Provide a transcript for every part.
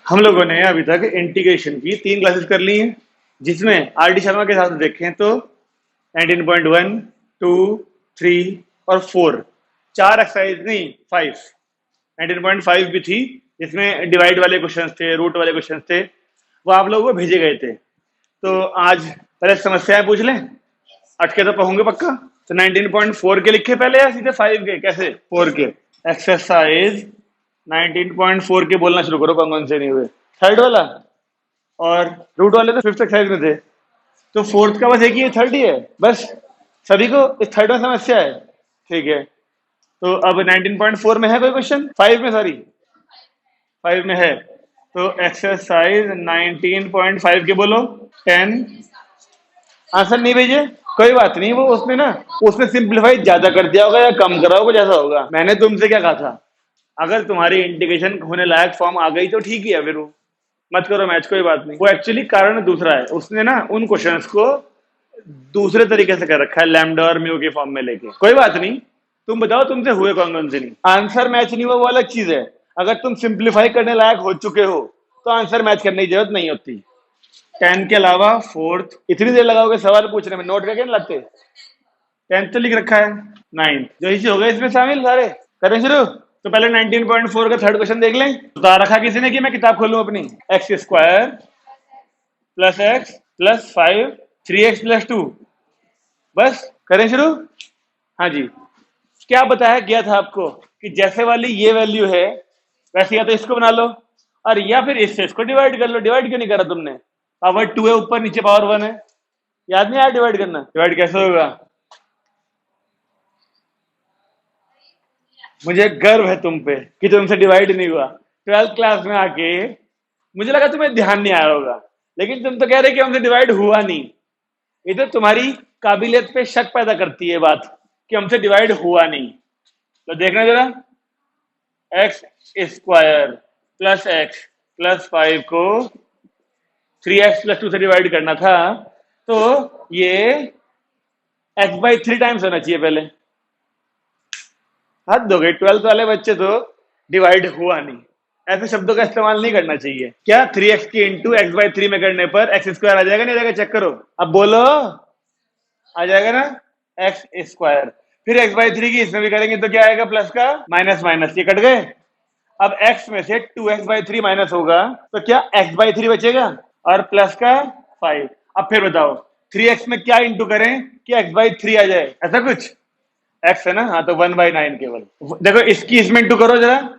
हम लोगों ने अभी तक इंटीग्रेशन की 3 क्लासेस कर ली हैं, जिसमें आर डी शर्मा के साथ देखें तो 19.1, 2, 3 और 4 4 एक्सरसाइज नहीं 5। 19.5 भी थी, जिसमें डिवाइड वाले क्वेश्चंस थे, रूट वाले क्वेश्चंस थे, वो आप लोगों को भेजे गए थे। तो आज पहले समस्याएं पूछ लें, अटके तो पहोंगे पक्का। तो 19.4 के लिखे पहले या सीधे 5 के? कैसे 4 के? एक्सरसाइज 19.4 के बोलना शुरू करो, कौन से नहीं हुए। थर्ड वाला और रूट वाले तो फिफ्थ एक्सरसाइज में थे, तो फोर्थ का बस एक ही थर्ड ही है बस। सभी को इस थर्ड में समस्या है, ठीक है। तो अब 19.4 में है कोई क्वेश्चन? 5 में, सॉरी 5 में है। तो एक्सरसाइज 19.5 के बोलो 10। आंसर नहीं भेजे कोई बात नहीं, वो उसने सिंप्लीफाई ज्यादा कर दिया होगा या कम करा होगा, जैसा होगा। मैंने तुमसे क्या कहा था, अगर तुम्हारी इंटीग्रेशन होने लायक फॉर्म आ गई तो ठीक ही है, फिर वो मत करो मैच, कोई बात नहीं। वो एक्चुअली कारण दूसरा है, उसने ना उन क्वेश्चंस को दूसरे तरीके से कर रखा है, लैम्डा और म्यू के फॉर्म में लेके। कोई बात नहीं, तुम बताओ तुमसे हुए कौन से नहीं। आंसर मैच नहीं हुआ वो अलग चीज है, अगर तुम सिंप्लीफाई करने लायक हो चुके हो तो आंसर मैच करने की जरूरत नहीं होती। 10 के अलावा फोर्थ, इतनी देर लगाओगे सवाल पूछने में, नोट करके नहीं लगते। 10th तो लिख रखा है, 9th जो इसी हो गए इसमें शामिल सारे। करें शुरू? तो पहले 19.4 का थर्ड क्वेश्चन देख लें। बता रखा किसी ने कि मैं किताब खोलूं अपनी। X square plus x plus 5 3x plus 2, बस करें शुरू। हाँ जी, क्या बताया गया था आपको कि जैसे वाली ये वैल्यू है वैसे या तो इसको बना लो और या फिर इससे इसको डिवाइड कर लो। डिवाइड क्यों नहीं करा तुमने? पावर 2 है ऊपर, नीचे पावर 1 है, याद नहीं आया डिवाइड करना? डिवाइड कैसे होगा? मुझे गर्व है तुम पे कि तुमसे डिवाइड नहीं हुआ। 12th क्लास में आके मुझे लगा तुम्हें ध्यान नहीं आया होगा, लेकिन तुम तो कह रहे कि हमसे डिवाइड हुआ नहीं। ये तो तुम्हारी काबिलियत पे शक पैदा करती है बात कि हमसे डिवाइड हुआ नहीं। तो देखना जरा, x square plus x plus 5 को 3x प्लस 2 से डिवाइड करना था, तो ये x/3 टाइम्स होना चाहिए पहले। हद हो गई, 12th वाले बच्चे तो डिवाइड हुआ नहीं, ऐसे शब्दों का इस्तेमाल नहीं करना चाहिए। क्या 3x की इंटू x/3 में करने पर एक्स स्क्वायर आ जाएगा नहीं आ जाएगा? चेक करो, अब बोलो, आ जाएगा ना एक्स स्क्वायर। फिर x/3 की इसमें भी करेंगे तो क्या आएगा? प्लस का माइनस माइनस, ये कट गए। अब x में से 2x/3 माइनस होगा तो क्या x/3 बचेगा और प्लस का 5। अब फिर बताओ 3x में क्या इंटू करें कि x/3 आ जाए? ऐसा कुछ x है ना, हाँ तो 1/9 केवल। देखो इसकी इसमें इंटू करो जरा,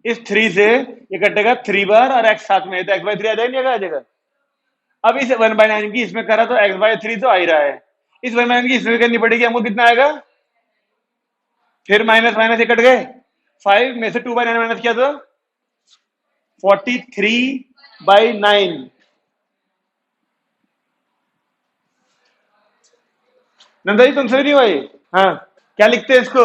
इस 3 से ये कटेगा 3 बार और x साथ में, तो x/3 आ जाएगा नहीं आ जाएगा? अब इस 1/9 की इसमें करा तो x/3 तो आ ही रहा है, इस 1/9 की इसमें करनी पड़ेगी, हमको कितना आएगा? फिर माइनस माइनस ये कट गए, 5 में से 2/9 माइनस किया तो 43/9। नंदा जी तुमसे भी नहीं हुआ ये? हाँ, क्या लिखते हैं इसको?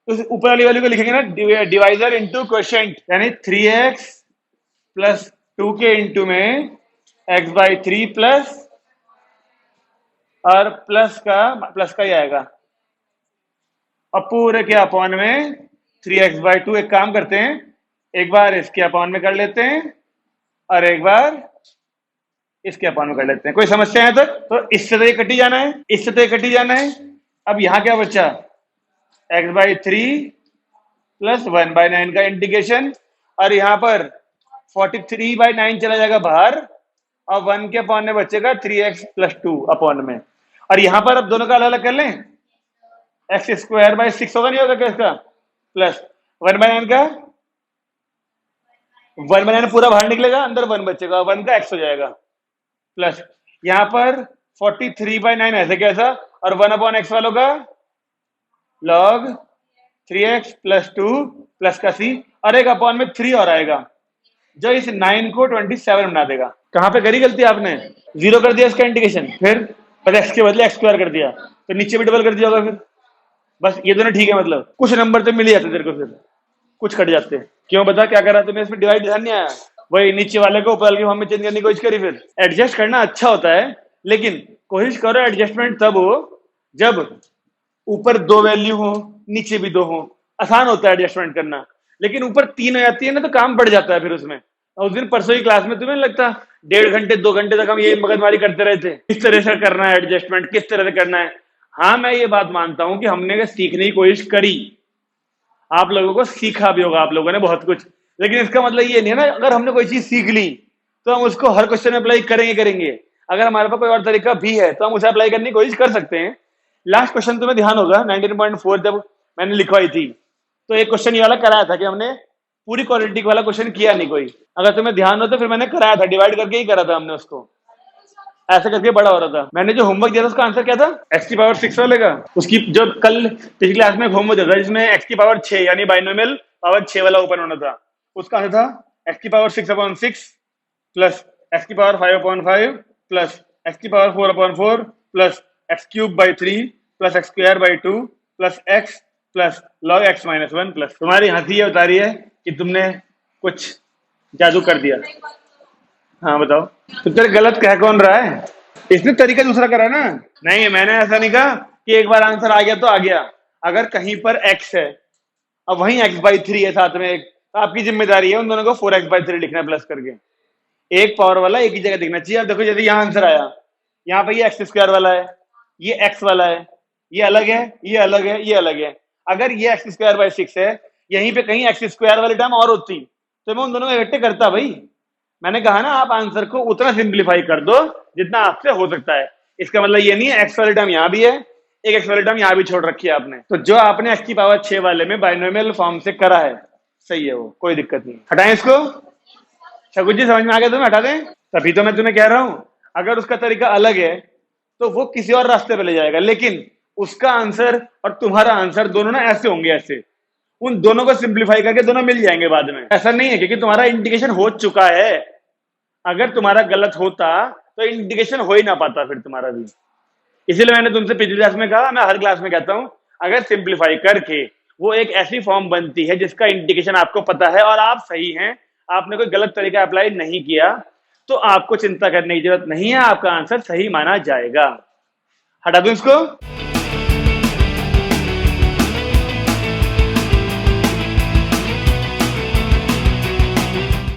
उस ऊपर वाली वैल्यू को लिखेंगे ना डिवाइजर इनटू क्वोशिएंट, यानी 3x प्लस 2 के इंटू में x/3 प्लस और प्लस का ही आएगा, और पूरे के अपॉन में 3x/2। एक काम करते हैं, एक बार इसके अपॉन में कर लेते हैं और एक बार इसके अपॉन में कर लेते हैं। कोई समस्या है तक? तो इससे तो ये कटी जाना है, इससे तो ये कटी जाना है। अब यहां क्या बचा? x/3 प्लस 1/9 का इंटीग्रेशन, और यहां पर 43/9 चला जाएगा बाहर और 1 के अपॉन में बचेगा 3x प्लस 2 अपॉन में। और यहां पर अब दोनों का अलग अलग कर लें, x²/6 होगा, नहीं होगा क्या इसका? प्लस 1/9 का 1/9 पूरा बाहर निकलेगा, अंदर 1 बचेगा, 1 का x हो जाएगा, प्लस यहां पर 43/9 ऐसे कैसा, और 1/x वालों का log 3x प्लस 2 प्लस का c, और एक अपॉन में 3 और आएगा जो इस 9 को 27 बना देगा। कहां पे करी गलती आपने? 0 कर दिया इसका इंटीग्रेशन, फिर पहले x के बदले x² कर दिया, तो नीचे भी डबल कर दिया होगा। फिर बस ये दोनों ठीक है, मतलब कुछ नंबर तो मिल ही जाते तेरे को, फिर कुछ कट जाते। क्यों बता, क्या करा तुमने इसमें? डिवाइड ध्यान नहीं आया, वही नीचे वाले को ऊपर वाले के फॉर्म में चेंज करने की कोशिश करी। फिर एडजस्ट करना अच्छा होता है, लेकिन कोशिश करो एडजस्टमेंट तब हो जब ऊपर 2 वैल्यू हो, नीचे भी 2 हो, आसान होता है एडजस्टमेंट करना। लेकिन ऊपर 3 हो जाती है ना तो काम बढ़ जाता है फिर उसमें, और उस दिन परसों की क्लास में तुम्हें नहीं लगता 1.5 घंटे 2 घंटे तक हम ये मगजमारी करते रहे थे, किस तरह से करना है एडजस्टमेंट, किस तरह से करना है। हाँ मैं ये बात मानता हूं कि हमने सीखने की कोशिश करी, आप लोगों को सीखा भी होगा आप लोगों ने बहुत कुछ, लेकिन इसका मतलब ये नहीं है ना अगर हमने कोई चीज सीख ली तो हम उसको हर क्वेश्चन में अप्लाई करेंगे। अगर हमारे पास कोई और तरीका भी है तो हम उसे अप्लाई करने की कोशिश कर सकते हैं। लास्ट क्वेश्चन तुम्हें ध्यान होगा 19.4 जब मैंने लिखवाई थी तो एक क्वेश्चन ये वाला कराया था कि हमने पूरी क्वालिटी वाला क्वेश्चन किया नहीं कोई, अगर तुम्हें ध्यान हो तो फिर मैंने कराया था, डिवाइड करके ही करा था हमने उसको, ऐसे करके बड़ा हो रहा था। मैंने जो होमवर्क दिया था उसका आंसर क्या था, x⁻6 वाले का, उसकी जो कल पिछली क्लास में होमवर्क दिया था जिसमें x⁻6 यानी बाइनोमियल पावर 6 वाला ओपन होना था, उसका आंसर था x⁻6/6 plus x⁵/5 plus x⁴/4 plus x³/3 plus x²/2 plus x plus log x-1 plus. तुम्हारी हंसी ये बता रही है कि तुमने कुछ जादू कर दिया। हाँ बताओ, तो तेरे गलत कह कौन रहा है, इसने तरीका दूसरा करा ना। नहीं मैंने ऐसा नहीं कहा कि एक बार आंसर आ गया तो आ गया, अगर कहीं पर x है अब वहीं x/3 है साथ में एक, तो आपकी जिम्मेदारी है उन दोनों को 4x/3 लिखना प्लस करके, एक पावर वाला एक ही जगह दिखना चाहिए। अब देखो जैसे यहाँ आंसर आया, यहाँ पे ये x² वाला है, ये x वाला है, ये अलग है, ये अलग है, ये अलग है। अगर ये x²/6 है, यहीं पे कहीं x² वाली टर्म और होती तो मैं उन दोनों को इकट्ठे करता भाई। मैंने कहा ना आप आंसर को उतना सिंप्लीफाई कर दो जितना आपसे हो सकता है, इसका मतलब ये नहीं है एक्स वाली टर्म यहां भी है, एक एक्स वाली टर्म यहां भी छोड़ रखी है आपने, तो जो आपने x⁻6 वाले में बाइनोमियल फॉर्म से करा है सही है, वो कोई दिक्कत नहीं। हटाएं इसको, शकुन जी समझ में आ गया तुम्हें, हटा दें। तभी तो मैं तुम्हें कह रहा हूं अगर उसका तरीका अलग है तो वो किसी और रास्ते पे ले जाएगा, लेकिन उसका आंसर और तुम्हारा आंसर दोनों ना ऐसे होंगे, ऐसे उन दोनों को सिंप्लीफाई करके दोनों मिल जाएंगे बाद में। ऐसा नहीं है क्योंकि तुम्हारा इंडिकेशन हो चुका है, अगर तुम्हारा गलत होता तो इंडिकेशन हो ही ना पाता फिर तुम्हारा भी। इसीलिए मैंने तुमसे पिछली क्लास में कहा, मैं हर क्लास में कहता हूं अगर सिंप्लीफाई करके वो एक ऐसी फॉर्म बनती है जिसका इंडिकेशन आपको पता है और आप सही हैं, आपने कोई गलत तरीका अप्लाई नहीं किया, तो आपको चिंता करने की जरूरत नहीं है, आपका आंसर सही माना जाएगा। हटा दूं इसको।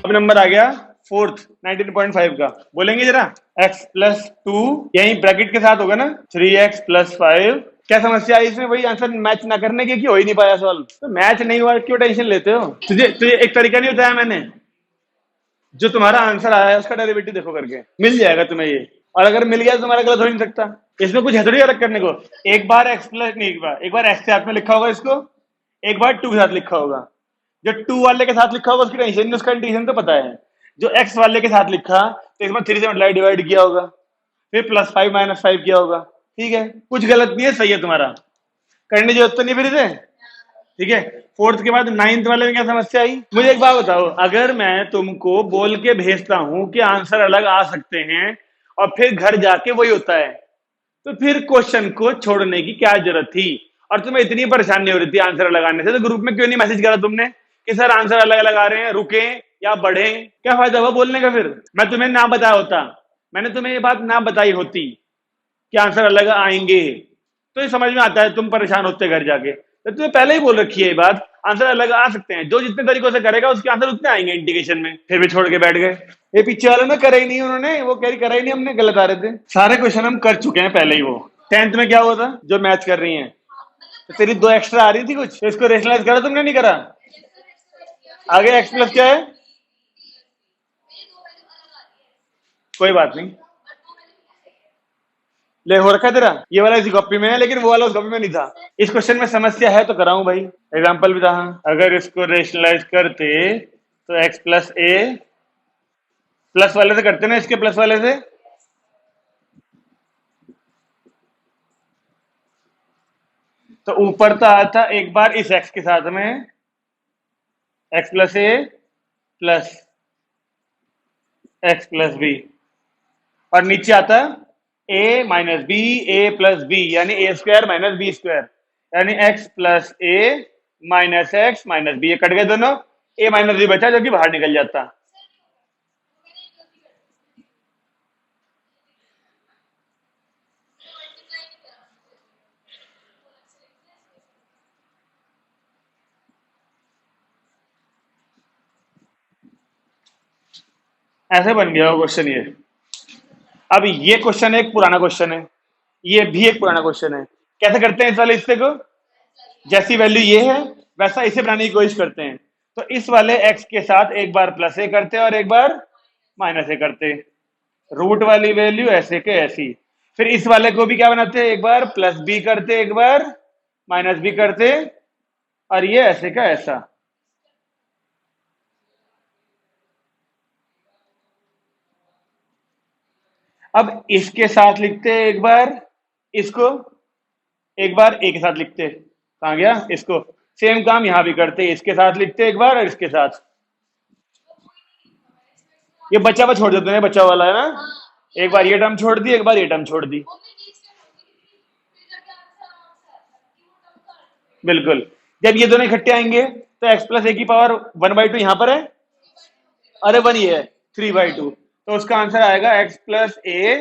अब नंबर आ गया फोर्थ 19.5 का, बोलेंगे जरा x+2 यही ब्रैकेट के साथ होगा ना 3x+5। क्या समस्या आई इसमें, वही आंसर मैच ना करने की, हो ही नहीं पाया सवाल, तो मैच नहीं हुआ क्यों टेंशन लेते हो। तुझे तुझे एक तरीका नहीं बताया मैंने, जो तुम्हारा आंसर आया है उसका डेरिवेटिव देखो करके मिल जाएगा तुम्हें ये, और अगर मिल गया तो तुम्हारा गलत हो नहीं सकता, इसमें कुछ है थोड़ी अलग करने को। एक बार x प्लस नहीं, एक बार x के साथ में लिखा होगा इसको, एक बार 2 के साथ लिखा होगा। जो 2 वाले के साथ लिखा होगा उसकी टेंशन नहीं, उसका इंटीग्रेशन तो पता है। जो x वाले के साथ लिखा तो इसमें 3 से मल्टीप्लाई डिवाइड किया होगा, फिर +5 -5 किया होगा, ठीक है, कुछ गलत नहीं है, सही है तुम्हारा, करने की जरूरत तो नहीं फिर इसे, ठीक है। फोर्थ के बाद 9th वाले में क्या समस्या आई, मुझे एक बात बताओ, अगर मैं तुमको बोल के भेजता हूं कि आंसर अलग आ सकते हैं और फिर घर जाके वही होता है, तो फिर क्वेश्चन को छोड़ने की क्या जरूरत थी, और तुम्हें इतनी परेशानी हो रही थी आंसर लगाने से, तो ग्रुप में क्यों नहीं मैसेज करा तुमने कि सर आंसर अलग अलग आ रहे हैं, रुके या बढ़े, क्या फायदा हुआ बोलने का। फिर मैं तुम्हें ना बताया होता, मैंने तुम्हें ये बात ना बताई होती कि आंसर अलग आएंगे, तो ये समझ में आता है तुम परेशान होते घर जाके, तो तुम्हें पहले ही बोल रखी है ये बात, आंसर अलग आ सकते हैं, जो जितने तरीकों से करेगा उसके आंसर उतने आएंगे इंडिकेशन में, फिर भी छोड़ के बैठ गए। ये पीछे वालों ने करा ही नहीं, उन्होंने वो कह करा ही नहीं, हमने गलत आ रहे थे, सारे क्वेश्चन हम कर चुके हैं पहले ही। वो 10th में क्या हुआ था जो मैच कर रही है, तो तेरी 2 एक्स्ट्रा आ रही थी कुछ, तो इसको रेशनलाइज करा तुमने, नहीं करा। आगे x प्लस क्या है, कोई बात नहीं, ले हो रखा है तेरा, ये वाला इसी कॉपी में है लेकिन वो वाला उस कॉपी में नहीं था। इस क्वेश्चन में समस्या है तो कराऊं भाई, एग्जांपल भी था। अगर इसको रेशनलाइज करते तो x+a प्लस वाले से करते ना, इसके प्लस वाले से, तो ऊपर तो आता एक बार इस x के साथ में x+a प्लस x+b, और नीचे आता a - b a + b यानी a² - b², यानी x+a - x - b, ये कट गए दोनों, a - b बचा जो कि बाहर निकल जाता। ऐसे बन गया वो क्वेश्चन ये। अब ये क्वेश्चन एक पुराना क्वेश्चन है, ये भी एक पुराना क्वेश्चन है। कैसे करते हैं इस वाले हिस्से को? जैसी वैल्यू ये है वैसा इसे बनाने की कोशिश करते हैं। तो इस वाले x के साथ एक बार प्लस ए करते हैं और एक बार माइनस ए करते हैं, रूट वाली वैल्यू ऐसे के ऐसी। फिर इस वाले को भी क्या बनाते हैं, एक बार प्लस बी करते, एक बार माइनस बी करते, और ये ऐसे का ऐसा। अब इसके साथ लिखते हैं एक बार इसको, एक बार ए के साथ लिखते, कहाँ गया इसको, सेम काम यहां भी करते, इसके साथ लिखते एक बार और इसके साथ। ये बचा हुआ छोड़ देते हैं, बचा वाला है ना, एक बार ये टर्म छोड़ दी, एक बार ये टर्म छोड़ दी। बिल्कुल। जब ये दोनों इकट्ठे आएंगे तो x प्लस ए की पावर 1/2 यहां पर है, अरे 1 ही है, 3/2। तो उसका आंसर आएगा x प्लस ए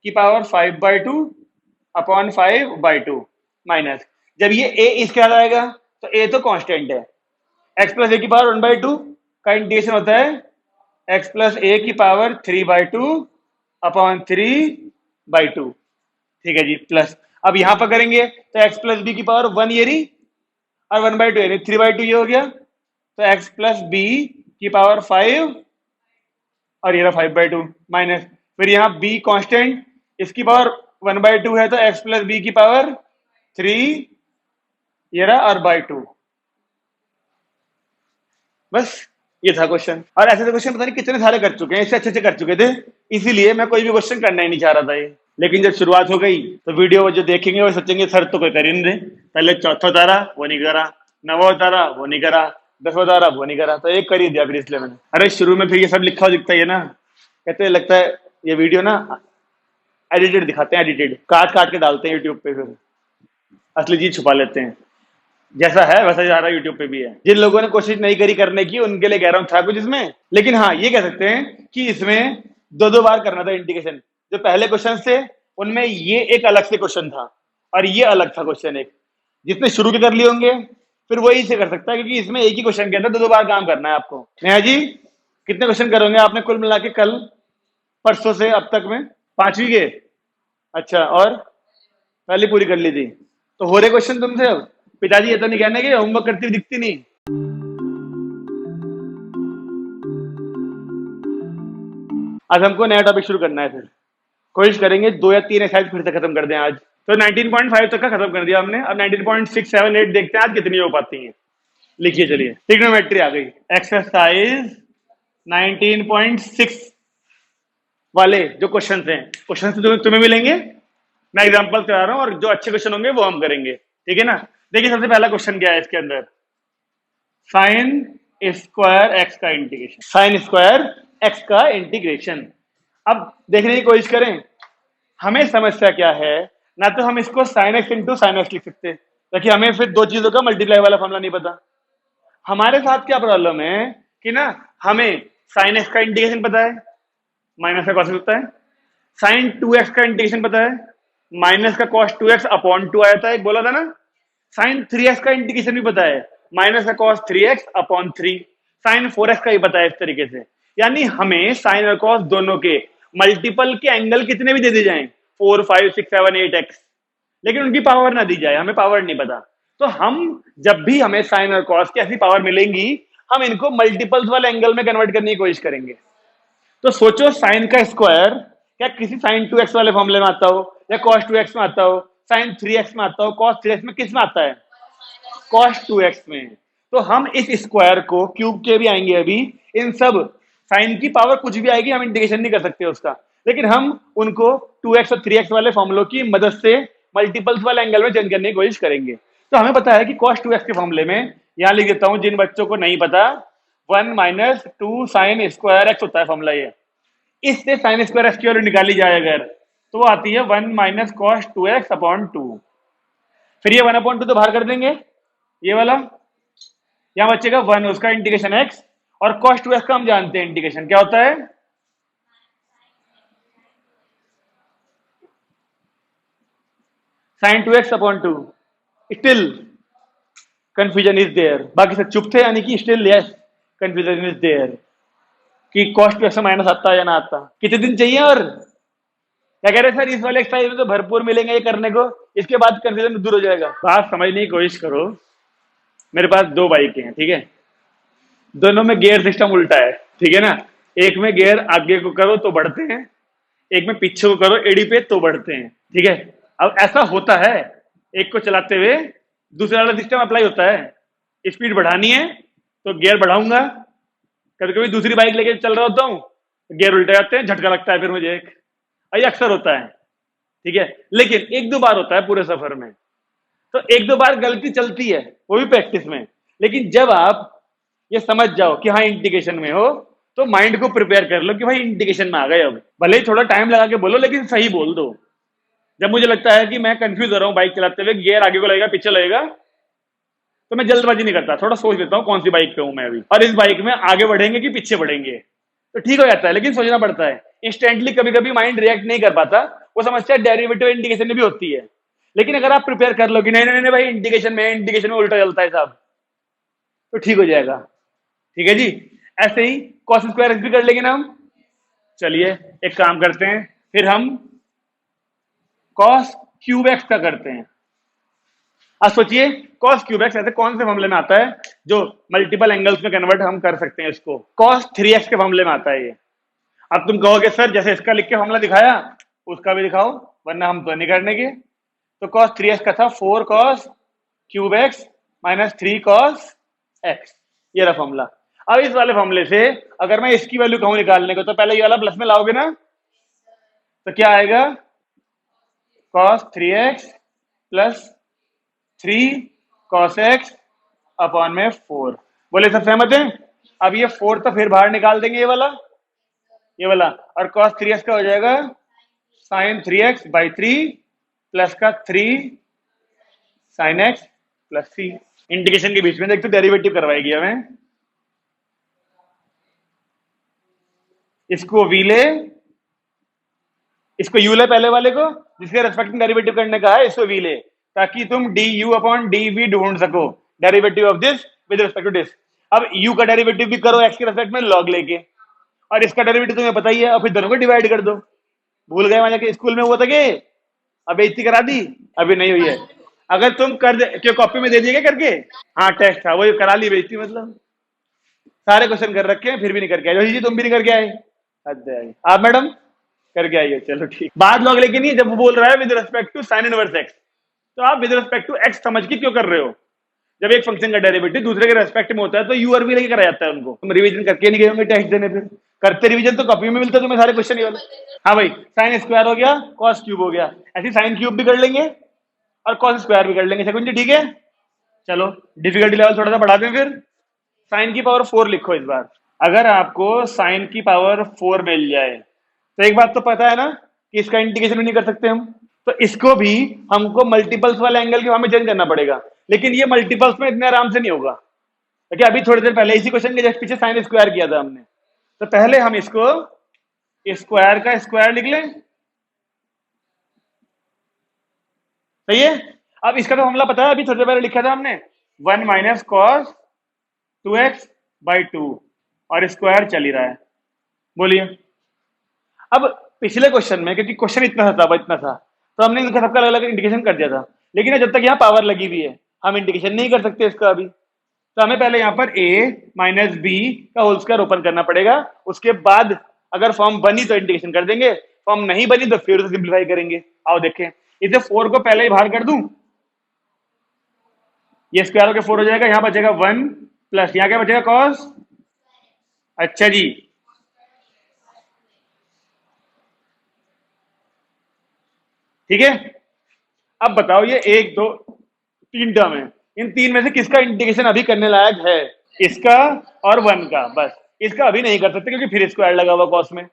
की पावर 5/2 अपॉन 5/2 माइनस, जब ये a इसके साथ आएगा तो a तो कांस्टेंट है, x प्लस ए की पावर 1/2 का इंटीग्रेशन होता है x प्लस ए की पावर 3/2 अपॉन 3/2। ठीक है जी, प्लस अब यहां पर करेंगे तो x प्लस बी की पावर 1 ये रही और 1/2 यानी 3/2 ये हो गया, तो x प्लस बी की पावर 5 और ये रहा 5/2 माइनस, फिर यहाँ b कांस्टेंट, इसकी पावर 1/2 है तो x प्लस बी की पावर 3 ये रहा और बाई 2। बस ये था क्वेश्चन। और ऐसे तो क्वेश्चन पता नहीं कितने सारे कर चुके हैं, इससे अच्छे कर चुके थे, इसीलिए मैं कोई भी क्वेश्चन करना ही नहीं चाह रहा था ये। लेकिन जब शुरुआत हो गई तो वीडियो जो देखेंगे वो सोचेंगे सर तो कोई कर ही नहीं रहे, पहले चौथा उतारा वो नहीं करा, नवा उतारा वो नहीं करा, 10वां उतारा वो नहीं करा, तो एक कर ही दिया फिर, इसलिए मैंने। अरे शुरू में फिर ये सब लिखा हुआ दिखता है ना, कहते लगता है ये वीडियो ना एडिटेड दिखाते हैं, एडिटेड काट काट के डालते हैं यूट्यूब पे, फिर असली चीज छुपा लेते हैं। जैसा है वैसा जा रहा है, यूट्यूब पे भी है। जिन लोगों ने कोशिश नहीं करी करने की उनके लिए कह रहा हूँ था कुछ इसमें, लेकिन हाँ ये कह सकते हैं कि इसमें दो दो बार करना था इंटीग्रेशन। जो पहले क्वेश्चन थे उनमें ये एक अलग से क्वेश्चन था और ये अलग था क्वेश्चन एक, जिसने शुरू के कर लिए होंगे फिर वही से कर सकता है, क्योंकि इसमें एक ही क्वेश्चन के अंदर दो दो बार काम करना है आपको। नेहा जी कितने क्वेश्चन करोगे आपने कुल मिला के कल परसों से अब तक में? 5वीं के? अच्छा, और पहले पूरी कर ली थी तो हो रहे क्वेश्चन तुमसे अब? पिताजी ये तो नहीं कहने के होमवर्क करती हुई दिखती नहीं। आज हमको नया टॉपिक शुरू करना है, फिर कोशिश करेंगे 2 या 3 एक्सरसाइज फिर से खत्म कर दें आज। तो 19.5 तक का खत्म कर दिया हमने, अब 19.6, 7, 8 देखते हैं आज कितनी हो पाती हैं। लिखिए चलिए, ट्रिग्नोमेट्री आ गई, एक्सरसाइज 19.6 वाले जो क्वेश्चन हैं, क्वेश्चन तो तुम्हें मिलेंगे, मैं एग्जांपल करा रहा हूं और जो अच्छे क्वेश्चन होंगे वो हम करेंगे, ठीक है ना। देखिए सबसे पहला क्वेश्चन क्या है इसके अंदर, साइन स्क्वायर एक्स का इंटीग्रेशन, साइन स्क्वायर एक्स का इंटीग्रेशन। अब देखने की कोशिश करें हमें समस्या क्या है, ना तो हम इसको sine x into sine x लिख सकते, ताकि हमें फिर दो चीजों का मल्टीप्लाई वाला फॉर्मूला नहीं पता। हमारे साथ क्या प्रॉब्लम है कि ना हमें साइन एक्स का इंटीग्रेशन पता है, माइनस का कॉस होता है, साइन 2x का इंटीग्रेशन पता है, माइनस का कॉस 2x अपॉन 2 आया था एक, बोला था ना। साइन 3x का इंटीग्रेशन भी पता है, माइनस का cos 3x upon 3, sign 4x का ही पता है इस तरीके से। यानी हमें साइन और कॉस दोनों के मल्टीपल के एंगल कितने भी दे दिए जाएं, 4, 5, 6, 7, 8x, लेकिन उनकी पावर ना दी जाए, हमें पावर नहीं पता। तो हम जब भी हमें साइन और कॉस की ऐसी पावर मिलेंगी हम इनको मल्टीपल्स वाले एंगल में कन्वर्ट करने की कोशिश करेंगे। तो सोचो साइन का स्क्वायर क्या किसी साइन 2x वाले फॉर्मूले में आता हो, या कॉस 2x में आता हो, साइन 3x में आता हो, कॉस 3x में, किस में आता है, कॉस 2x में। तो हम इस स्क्वायर को, क्यूब के भी आएंगे अभी, इन सब साइन की पावर कुछ भी आएगी, हम इंटीग्रेशन नहीं कर सकते उसका, लेकिन हम उनको 2x और 3x वाले फॉर्मूलों की मदद से मल्टीपल्स वाले एंगल में चेंज करने की कोशिश करेंगे। तो हमें पता है कि कॉस 2x के फॉर्मूले में, यहां लिख देता हूं जिन बच्चों को नहीं पता, 1 माइनस 2 साइन स्क्वायर एक्स होता है फॉर्मूला ये। इससे साइन स्क्वायर एक्स की वैल्यू निकाली जाए अगर, तो वो आती है 1 माइनस कॉस 2x अपॉन 2। फिर ये 1 अपॉन 2 तो बाहर कर देंगे, ये वाला यहां बचेगा 1, उसका इंटीग्रेशन x, और कॉस 2x का हम जानते हैं इंटीग्रेशन क्या होता है, sine 2x upon 2। Still confusion is there, बाकी सब चुप थे, यानी कि still yes confusion is there. कि कॉस्ट टू एक्स माइनस आता है या ना आता। कितने दिन चाहिए? और क्या कह रहे हैं सर, इस वाले एक्सरसाइज में तो भरपूर मिलेंगे ये करने को, इसके बाद कंफ्यूजन दूर हो जाएगा। बात समझने की कोशिश करो। मेरे पास दो बाइक हैं, ठीक है, दोनों में गियर सिस्टम उल्टा है, ठीक है ना। एक में गियर आगे को करो तो बढ़ते हैं, एक में पीछे को करो एडी पे तो बढ़ते हैं, ठीक है। अब ऐसा होता है, एक को चलाते हुए दूसरा वाला सिस्टम अप्लाई होता है। स्पीड बढ़ानी है तो गियर बढ़ाऊंगा, कभी कभी दूसरी बाइक लेके चल रहा होता हूँ, गियर उल्टे जाते हैं, झटका लगता है फिर मुझे एक, ये अक्सर होता है, ठीक है। लेकिन एक दो बार होता है पूरे सफर में, तो एक दो बार गलती चलती है, वो भी प्रैक्टिस में। लेकिन जब आप ये समझ जाओ कि हाँ इंडिकेशन में हो, तो माइंड को प्रिपेयर कर लो कि भाई इंडिकेशन में आ गए। अब भले ही थोड़ा टाइम लगा के बोलो, लेकिन सही बोल दो। जब मुझे लगता है कि मैं कंफ्यूज हो रहा हूँ बाइक चलाते हुए, गियर आगे को लगेगा पीछे लगेगा, तो मैं जल्दबाजी नहीं करता, थोड़ा सोच लेता हूँ कौन सी बाइक पे हूं मैं अभी, और इस बाइक में आगे बढ़ेंगे कि पीछे बढ़ेंगे, तो ठीक हो जाता है। लेकिन सोचना पड़ता है, इंस्टेंटली कभी कभी माइंड रिएक्ट नहीं कर पाता। वो समस्या डेरिवेटिव इंडिकेशन में भी होती है। लेकिन अगर आप प्रिपेयर कर लो कि नहीं नहीं नहीं भाई इंडिकेशन में उल्टा चलता है साहब, तो ठीक हो जाएगा। ठीक है जी। ऐसे ही कॉस स्क्वायर एक्स भी कर लेंगे ना हम। चलिए एक काम करते हैं, फिर हम कॉस क्यूब एक्स का करते हैं। अब सोचिए कॉस क्यूब एक्स ऐसे कौन से मामले में आता है जो मल्टीपल एंगल्स में कन्वर्ट हम कर सकते हैं इसको। कॉस 3x के मामले में आता है ये। अब तुम कहोगे सर जैसे इसका लिख के मामला दिखाया उसका भी दिखाओ, वरना हम तो नहीं करने के। तो कॉस 3x का था 4 cos cube x minus 3 cos x, ये रहा फॉर्मूला। अब इस वाले फॉर्मूले से अगर मैं इसकी वैल्यू कहूं निकालने को, तो पहले ये वाला प्लस में लाओगे ना, तो क्या आएगा cos 3x plus 3 cos x upon में 4। बोले सब सहमत हैं? अब ये 4 तो फिर बाहर निकाल देंगे, ये वाला, और कॉस 3x का हो जाएगा साइन 3x बाई 3 प्लस का 3 साइन एक्स प्लस सी। इंटीग्रेशन के बीच में देख तो डेरिवेटिव करवाएगी हमें, इसको वी ले, इसको यू ले, पहले वाले को जिसके रेस्पेक्ट में डेरिवेटिव करने का है इसको वी ले, ताकि तुम d u upon d v ढूंढ सको, derivative of this with respect to this. अब यू का डेरिवेटिव भी करो एक्स के रेस्पेक्ट में लॉग लेके, और इसका डेरिवेटिव तुम्हें पता ही है, और फिर दोनों को डिवाइड कर दो। भूल गए वहां जाके स्कूल में हुआ था कि अब बेइज्जती करा दी? अभी नहीं हुई है। अगर तुम कर दे क्यों कॉपी में दे दिए करके, हाँ टेस्ट था, वही करा ली बेइज्जती, मतलब सारे क्वेश्चन कर रखे हैं फिर भी नहीं करके आए। जी तुम भी नहीं करके आए, आप मैडम करके आइए, चलो ठीक। बात लॉग लेके नहीं, जब वो बोल रहा है with respect to sine inverse x, तो आप विद रिस्पेक्ट टू एक्स समझ के क्यों कर रहे हो? जब एक फंक्शन का डेरिवेटिव दूसरे के रेस्पेक्ट में होता है तो यू और भी लेके करा जाता है उनको। तुम रिवीजन करके नहीं गए होंगे टेस्ट देने, फिर करते रिवीजन तो कॉपी में मिलता तुम्हें सारे क्वेश्चन ही वाले। हाँ भाई साइन स्क्वायर हो गया, कॉस क्यूब हो गया, ऐसे साइन क्यूब भी कर लेंगे और कॉस स्क्वायर भी कर लेंगे। शकुन जी ठीक है, चलो डिफिकल्टी लेवल थोड़ा सा बढ़ा दें। फिर साइन की पावर 4 लिखो इस बार। अगर आपको साइन की पावर 4 मिल जाए तो एक बात तो पता है ना कि इसका इंटीग्रेशन भी नहीं कर सकते हम, तो इसको भी हमको मल्टीपल्स वाले एंगल के हमें चेंज करना पड़ेगा। लेकिन ये मल्टीपल्स में इतने आराम से नहीं होगा, क्योंकि अभी थोड़ी देर पहले इसी क्वेश्चन के जस्ट पीछे साइन स्क्वायर किया था हमने। तो पहले हम इसको स्क्वायर का स्क्वायर लिख लें, सही है। अब इसका तो मामला पता है, अभी थोड़ी देर पहले लिखा था हमने 1 माइनस कॉस 2x बाई 2, और स्क्वायर चल ही रहा है। बोलिए अब पिछले क्वेश्चन में, क्योंकि क्वेश्चन इतना था तो हमने इनका सबका अलग अलग इंडिकेशन कर दिया था, लेकिन जब तक यहाँ पावर लगी हुई है हम इंडिकेशन नहीं कर सकते इसका अभी। तो हमें पहले यहाँ पर a माइनस बी का होल स्क्वायर ओपन करना पड़ेगा, उसके बाद अगर फॉर्म बनी तो इंडिकेशन कर देंगे, फॉर्म नहीं बनी तो फिर उसे सिंप्लीफाई करेंगे। आओ देखें, इसे 4 को पहले ही बाहर कर दूं, ये स्क्वायर होकर 4 हो जाएगा, यहाँ बचेगा 1 प्लस यहाँ क्या बचेगा कॉस। अच्छा जी, ठीक है। अब बताओ ये 1 2 3 टर्म है, इन तीन में से किसका इंटीग्रेशन अभी करने लायक है? इसका और 1 का, बस इसका अभी नहीं कर सकते क्योंकि फिर स्क्वायर लगा हुआ कॉस में।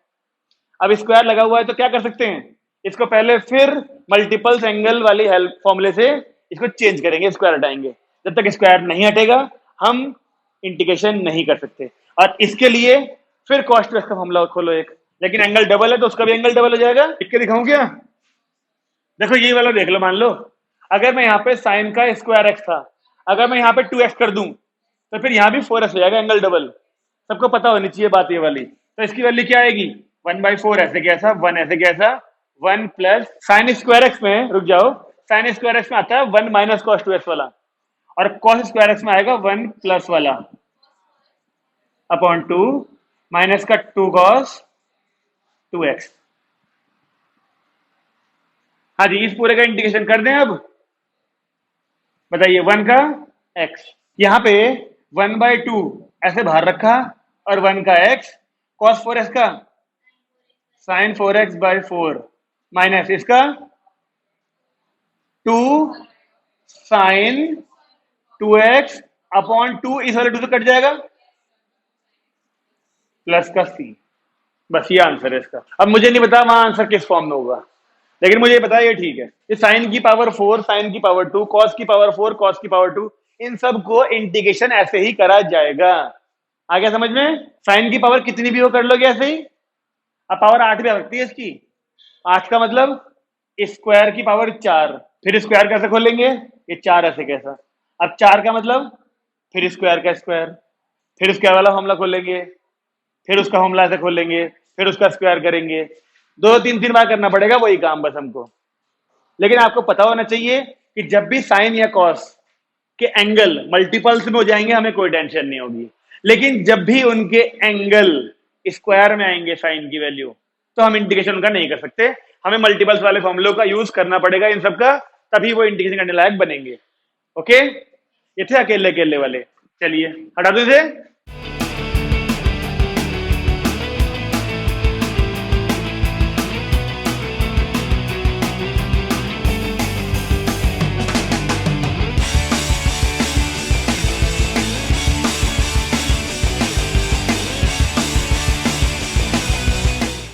अब स्क्वायर लगा हुआ है तो क्या कर सकते हैं, इसको पहले फिर मल्टीपल्स एंगल वाली हेल्प फॉर्मूले से इसको चेंज करेंगे, स्क्वायर हटाएंगे। जब तक स्क्वायर नहीं हटेगा हम इंटीग्रेशन नहीं कर सकते। और इसके लिए फिर कॉस्ट का फॉर्मूला खोलो एक, लेकिन एंगल डबल है तो उसका भी एंगल डबल हो जाएगा। लिख के दिखाऊं क्या? देखो ये वाला देख लो, मान लो अगर मैं यहाँ पे साइन का स्क्वायर एक्स था, अगर मैं यहाँ पे 2x कर दूं तो फिर यहाँ भी 4x हो जाएगा, एंगल डबल। सबको पता होनी चाहिए बात ये वाली। तो इसकी वैल्यू क्या आएगी 1/4 ऐसे कैसा 1 ऐसे कैसा 1 प्लस साइन स्क्वायर एक्स में रुक जाओ साइन स्क्वायर एक्स में आता है 1 माइनस कॉस 2x वाला और कॉस स्क्वायर एक्स में आएगा 1 प्लस वाला अपॉन 2 माइनस का 2 कॉस 2x। हाँ जी इस पूरे का इंटीग्रेशन कर दें अब बताइए 1 का x यहाँ पे 1/2 ऐसे बाहर रखा और 1 का x cos 4x का sin 4x/4 माइनस इसका 2 sin 2x अपॉन 2 इस वाले 2 से कट जाएगा प्लस का c। बस ये आंसर है इसका। अब मुझे नहीं पता वहां आंसर किस फॉर्म में होगा लेकिन मुझे पता है ये ठीक है। ये साइन की पावर 4 साइन की पावर 2 कॉस की पावर 4 कॉस की पावर 2 इन सब को इंटीग्रेशन ऐसे ही करा जाएगा। आ गया समझ में? साइन की पावर कितनी भी हो कर लोगे ऐसे ही। अब पावर 8 भी आ सकती है इसकी 8 का मतलब स्क्वायर की पावर 4 फिर स्क्वायर कैसे खोलेंगे ये 4 ऐसे कैसा। अब 4 का मतलब फिर स्क्वायर का स्क्वायर फिर स्क्वायर वाला फॉर्मूला खोलेंगे फिर उसका फॉर्मूला ऐसे खोलेंगे फिर उसका स्क्वायर करेंगे 2-3 बार करना पड़ेगा वही काम बस हमको। लेकिन आपको पता होना चाहिए कि जब भी साइन या कॉस के एंगल मल्टीपल्स में हो जाएंगे हमें कोई टेंशन नहीं होगी लेकिन जब भी उनके एंगल स्क्वायर में आएंगे साइन की वैल्यू तो हम इंटीग्रेशन उनका नहीं कर सकते। हमें मल्टीपल्स वाले फॉर्मूलों का यूज करना पड़ेगा इन सब का तभी वो इंटीग्रेशन करने लायक बनेंगे। ओके ये थे अकेले अकेले वाले। चलिए हटा दो इसे।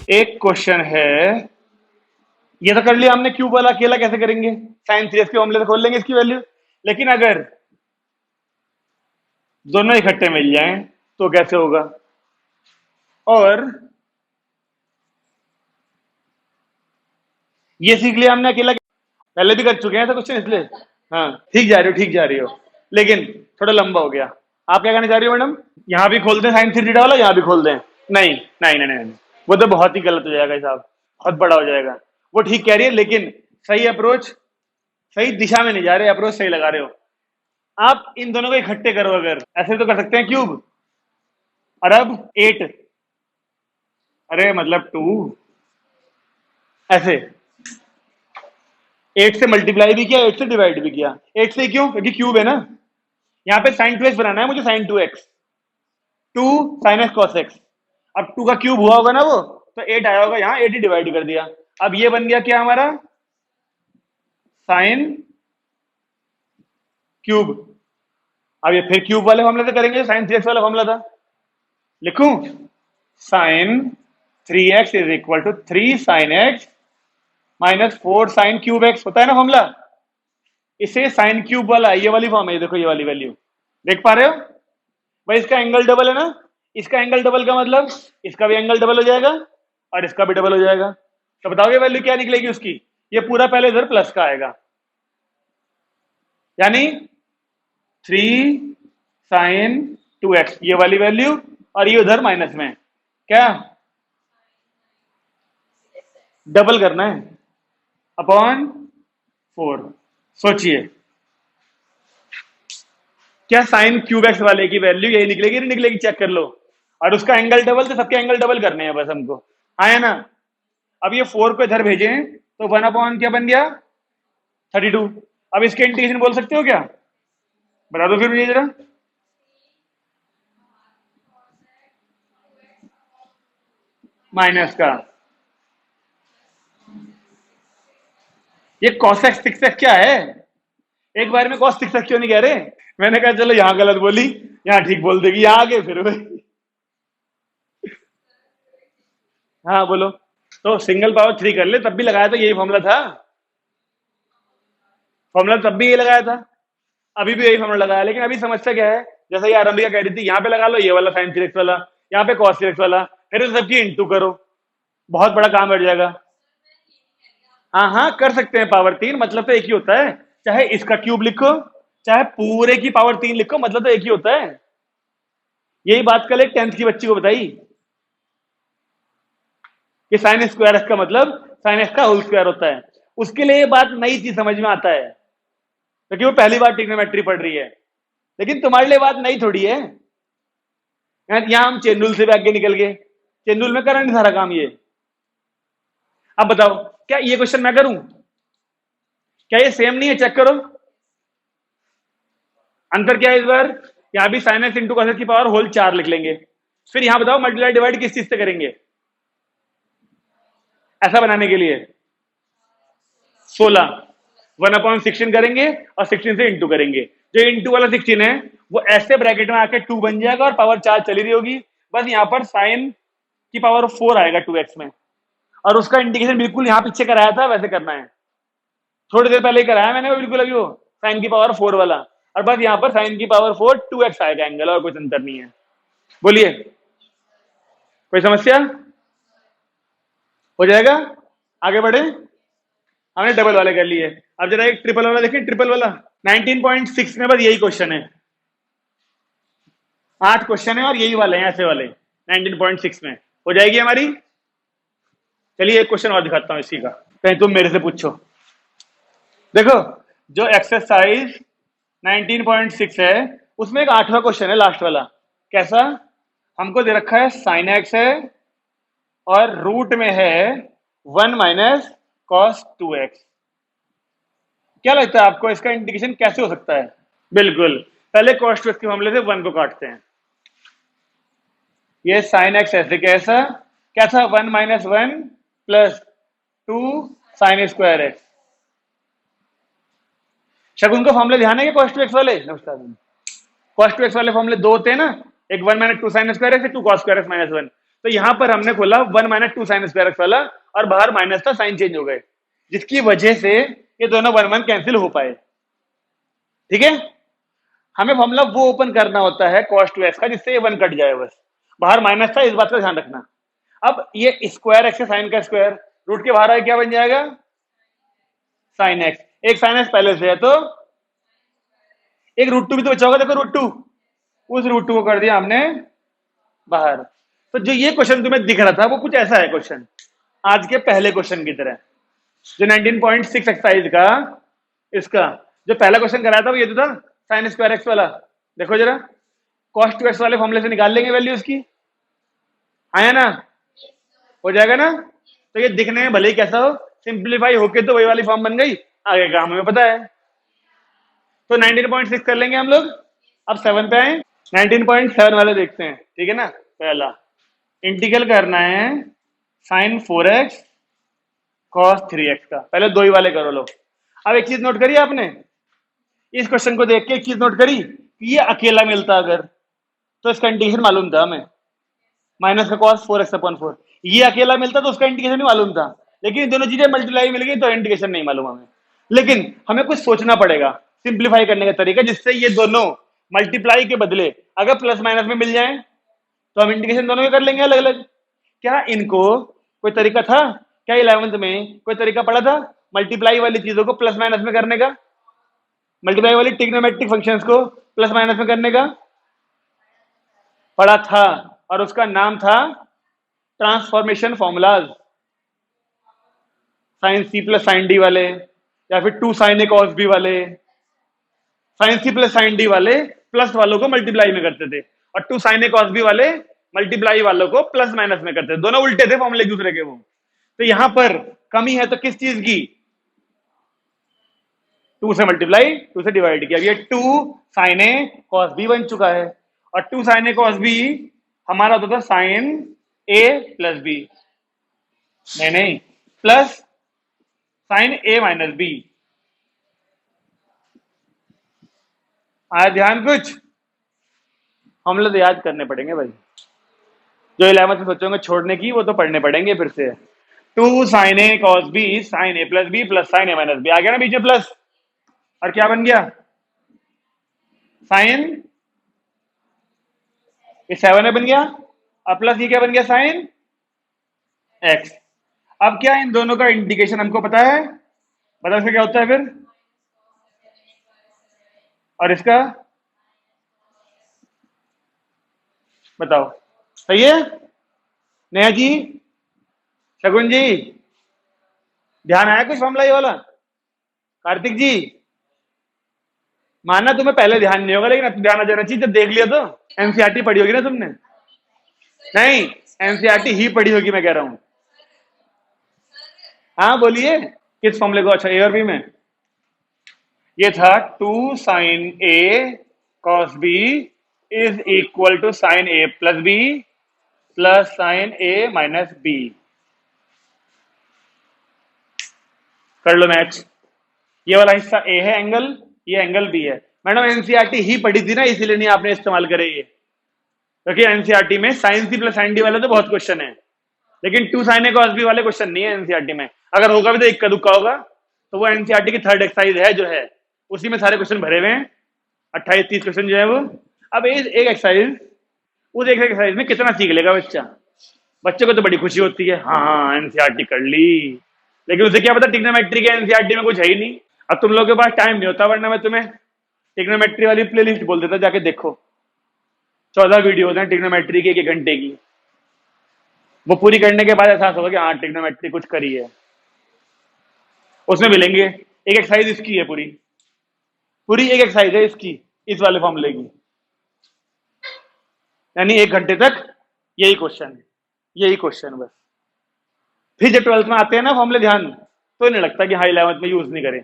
एक क्वेश्चन है ये तो कर लिया हमने क्यूब वाला अकेला कैसे करेंगे साइन 3x के मामले से खोल लेंगे इसकी वैल्यू। लेकिन अगर दोनों इकट्ठे मिल जाएं तो कैसे होगा और ये सीख लिया हमने अकेला पहले भी कर चुके हैं तो क्वेश्चन इसलिए। हाँ ठीक जा रही हो लेकिन थोड़ा लंबा हो गया। आप क्या कहना चाह रही हो मैडम यहाँ भी खोल दें साइन 3 वाला यहाँ भी खोल दें नहीं नहीं नहीं नहीं वो तो बहुत ही गलत हो जाएगा हिसाब बहुत बड़ा हो जाएगा। वो ठीक कह रही है लेकिन सही अप्रोच सही दिशा में नहीं जा रहे अप्रोच सही लगा रहे हो आप इन दोनों को इकट्ठे करो अगर ऐसे तो कर सकते हैं क्यूब और अब 8 अरे मतलब 2 ऐसे 8 से मल्टीप्लाई भी किया 8 से डिवाइड भी किया 8 से क्यों क्योंकि क्यूब है ना। यहाँ पे sin 2x बनाना है मुझे sin 2x 2 sin x cos x। अब 2 का क्यूब हुआ होगा ना वो तो 8 आया होगा यहाँ 8 ही डिवाइड कर दिया। अब ये बन गया क्या हमारा साइन क्यूब। अब ये फिर क्यूब वाले फॉर्मूले से करेंगे साइन 3x वाला फॉर्मूला था लिखूं sine 3x is equal to 3 sine x minus 4 sine cube x होता है ना फॉर्मूला। इसे साइन क्यूब वाला ये वाली फॉर्म है देखो ये वाली वैल्यू देख पा रहे हो भाई इसका एंगल डबल है ना। इसका एंगल डबल का मतलब इसका भी एंगल डबल हो जाएगा और इसका भी डबल हो जाएगा। तो बताओगे वैल्यू क्या निकलेगी उसकी ये पूरा पहले इधर प्लस का आएगा यानी 3 साइन 2x ये वाली वैल्यू और ये उधर माइनस में क्या डबल करना है अपॉन 4। सोचिए क्या साइन क्यूब एक्स वाले की वैल्यू यही निकलेगी नहीं निकलेगी चेक कर लो और उसका एंगल डबल तो सबके एंगल डबल करने हैं बस हमको आया ना। अब ये 4 को इधर भेजे तो 1 अपॉन क्या बन गया 32। अब इसके इंटीग्रेशन बोल सकते हो क्या बता दो फिर मुझे जरा माइनस का ये cos x 6x क्या है एक बार में cos 6x क्यों नहीं कह रहे। मैंने कहा चलो यहाँ गलत बोली यहाँ ठीक बोल देगी यहाँ आगे फिर हाँ बोलो तो सिंगल पावर 3 कर ले तब भी लगाया था यही फॉर्मूला था फॉर्मूला तब भी यही लगाया था अभी भी यही फॉर्मूला लगाया। लेकिन अभी समस्या क्या है जैसा ये आरंभिका कह रही थी यहाँ पे लगा लो ये वाला साइन 3x वाला यहाँ पे cos 3x वाला फिर उन सबकी इंटू करो बहुत बड़ा काम बढ़ जाएगा। हाँ कर सकते हैं पावर 3 मतलब तो एक ही होता है चाहे इसका क्यूब लिखो चाहे पूरे की पावर 3 लिखो मतलब तो एक ही होता है। यही बात कल एक 10th की बच्ची को बताई कि साइन स्क्वायर एक्स का मतलब साइन एक्स का होल स्क्वायर होता है। उसके लिए ये बात नई चीज समझ में आता है क्योंकि वो पहली बार ट्रिग्नोमेट्री पढ़ रही है। लेकिन तुम्हारे लिए बात नई थोड़ी है। यहां हम चेन रूल से भी आगे निकल गए, चेन रूल में करा नहीं सारा काम ये। अब बताओ क्या ये क्वेश्चन मैं करूं? क्या ये सेम नहीं है? चेक करो अंतर क्या है इस बार। यहां भी sine x into cos x की पावर होल 4 लिख लेंगे। फिर यहां बताओ मल्टीप्लाई डिवाइड किस चीज से करेंगे ऐसा बनाने के लिए? 16 1/16 करेंगे और 16 से इंटू करेंगे। जो इंटू वाला 16 है वो ऐसे ब्रैकेट में आके 2 बन जाएगा और पावर 4 चली रही होगी। बस यहां पर साइन की पावर 4 आएगा 2x में, और उसका इंडिकेशन बिल्कुल यहां पीछे कराया था वैसे करना है। थोड़ी देर पहले ही कराया मैंने वो बिल्कुल अभी, वो साइन की पावर 4 वाला। और बस यहां पर साइन की पावर 4 2x आएगा एंगल, और कुछ अंतर नहीं है। बोलिए कोई समस्या? हो जाएगा? आगे बढ़े। हमने डबल वाले कर लिए, अब जरा एक ट्रिपल वाला देखें। ट्रिपल वाला 19.6 में बस यही क्वेश्चन है। 8 क्वेश्चन है और यही वाले हैं ऐसे वाले 19.6 में। हो जाएगी हमारी। चलिए एक क्वेश्चन और दिखाता हूं इसी का, कहीं तुम मेरे से पूछो। देखो जो एक्सरसाइज 19.6 है उसमें एक 8वां क्वेश्चन है लास्ट वाला। कैसा? हमको दे रखा है साइन एक्स है और रूट में है 1 माइनस कॉस 2x। क्या लगता है आपको इसका इंडिकेशन कैसे हो सकता है? बिल्कुल, पहले कॉस 2x के मामले से 1 को काटते हैं। ये साइन एक्स ऐसे कैसा कैसा 1 minus 1 plus 2 sine square x. Shagun का फॉर्मूला ध्यान है क्या कॉस 2x वाले? नमस्कार। कॉस 2x वाले फॉर्मूले दो होते हैं ना, एक 1 minus 2 sine square x, 2 cos square x minus 1। तो यहां पर हमने खोला 1 माइनस 2 साइन स्क्वायर एक्स वाला और बाहर माइनस था, साइन चेंज हो गए, जिसकी वजह से ये दोनों 1 1 कैंसिल हो पाए। ठीक है, हमें फॉर्मूला वो ओपन करना होता है cos 2x का जिससे ये 1 कट जाए, बस बाहर माइनस था, इस बात का ध्यान रखना। अब ये स्क्वायर एक्स है साइन का स्क्वायर, रूट के बाहर आए क्या बन जाएगा? Sine x. एक साइन एक्स पहले से है तो एक रूट टू भी तो बचा होगा। देखो रूट टू, उस रूट टू को कर दिया हमने बाहर। तो जो ये क्वेश्चन तुम्हें दिख रहा था वो कुछ ऐसा है क्वेश्चन, आज के पहले क्वेश्चन की तरह। जो 19.6 एक्सरसाइज का इसका जो पहला क्वेश्चन कराया था वो ये तो था साइन स्क्वायर एक्स वाला। देखो जरा कॉस 2x वाले फॉर्मूले से निकाल लेंगे वैल्यू इसकी, आया ना? हो जाएगा ना? तो ये दिखने में भले ही कैसा हो, सिंप्लीफाई होके तो वही वाली फॉर्म बन गई। आगे का हमें पता है। तो 19.6 कर लेंगे हम लोग। अब 7 पे आए, 19.7 वाले देखते हैं। ठीक है ना? पहला इंटीग्रल करना है साइन 4x कॉस 3x का। पहले दो ही वाले करो लो। अब एक चीज नोट करी आपने, इस क्वेश्चन को देख के एक चीज नोट करी कि ये अकेला मिलता अगर तो इसका इंडिकेशन मालूम था हमें, माइनस का कॉस 4x/4। ये अकेला मिलता तो उसका इंडिकेशन भी मालूम था, लेकिन ये दोनों चीजें मल्टीप्लाई मिल गई तो इंडिकेशन नहीं मालूम हमें। लेकिन हमें कुछ सोचना पड़ेगा सिंप्लीफाई करने का तरीका, जिससे ये दोनों मल्टीप्लाई के बदले अगर प्लस माइनस में मिल जाए तो हम इंडिकेशन दोनों के कर लेंगे अलग अलग। क्या इनको कोई तरीका था क्या 11th में कोई तरीका पड़ा था मल्टीप्लाई वाली चीजों को प्लस माइनस में करने का, मल्टीप्लाई वाली ट्रिग्नोमेट्रिक फंक्शंस को प्लस माइनस में करने का? पढ़ा था, और उसका नाम था transformation formulas. Sine C plus sine D वाले, या फिर 2 साइन ए कॉस बी वाले। Sine C plus sine D वाले प्लस वालों को मल्टीप्लाई में करते थे, और 2 साइन ए कॉस बी वाले मल्टीप्लाई वालों को प्लस माइनस में करते थे। दोनों उल्टे थे फॉर्मूले एक दूसरे के वो। तो यहां पर कमी है तो किस चीज की? 2 से मल्टीप्लाई 2 से डिवाइड किया। अब ये 2 साइन ए कॉस बी बन चुका है, और 2 साइन ए कॉस बी हमारा होता था साइन ए प्लस बी, नहीं plus sign a minus B. आया ध्यान? कुछ हम लोग याद करने पड़ेंगे भाई, जो 11th में सोचोगे छोड़ने की वो तो पढ़ने पड़ेंगे फिर से। 2 sine A cos B sign A plus B plus sign a minus B, आ गया ना बीच में प्लस, और क्या बन गया? साइन, ये 7 बन गया, और प्लस ये क्या बन गया? Sine x. अब क्या इन दोनों का इंडिकेशन हमको पता है? बता इसका क्या होता है फिर? और इसका बताओ, सही है नेहा जी? शगुन जी, ध्यान आया कुछ फॉर्मूला ये वाला? कार्तिक जी, माना तुम्हें पहले ध्यान नहीं होगा, लेकिन अब ध्यान आ जाना चाहिए जब देख लिया तो। एनसीईआरटी पढ़ी होगी ना तुमने? नहीं, एनसीईआरटी ही पढ़ी होगी मैं कह रहा हूं। हाँ बोलिए, किस फॉर्मूले को? अच्छा, ए और बी में ये था 2 sin A cos B is equal to sin A plus B plus sin A minus B। कर लो मैच। ये वाला हिस्सा A है एंगल, ये एंगल B है। मैडम एनसीईआरटी ही पढ़ी थी ना, इसीलिए नहीं आपने इस्तेमाल करे ये, क्योंकि एनसीईआरटी में sin C plus sin D वाले तो बहुत क्वेश्चन है, लेकिन 2 sin A cos B वाले क्वेश्चन नहीं है एनसीईआरटी में। अगर होगा भी तो इक्का दुक्का होगा, तो वो एनसीईआरटी की थर्ड एक्सरसाइज है जो है, उसी में सारे क्वेश्चन भरे हुए हैं। 28-30 क्वेश्चन जो है वो। अब एक एक्सरसाइज, उस एक एक्सरसाइज में कितना सीख लेगा बच्चा? बच्चे को तो बड़ी खुशी होती है, हाँ एनसीईआरटी कर ली, लेकिन उसे क्या पता ट्रिग्नोमेट्री के एनसीईआरटी में कुछ है ही नहीं। अब तुम लोगों के पास टाइम नहीं होता, वरना मैं तुम्हें ट्रिग्नोमेट्री वाली प्लेलिस्ट बोल देता, जाके देखो 14 वीडियो हैं ट्रिग्नोमेट्री की 1 घंटे की। वो पूरी करने के बाद एहसास होगा कि हाँ ट्रिग्नोमेट्री कुछ करी है। उसमें मिलेंगे, एक एक्सरसाइज इसकी है, पूरी पूरी एक एक्सरसाइज है इसकी, इस वाले फॉर्मूले की, यानी 1 घंटे तक यही क्वेश्चन, यही क्वेश्चन बस। फिर जब 12th में आते हैं ना फॉर्मूले ध्यान, तो नहीं लगता कि हाँ 11th में यूज नहीं करें।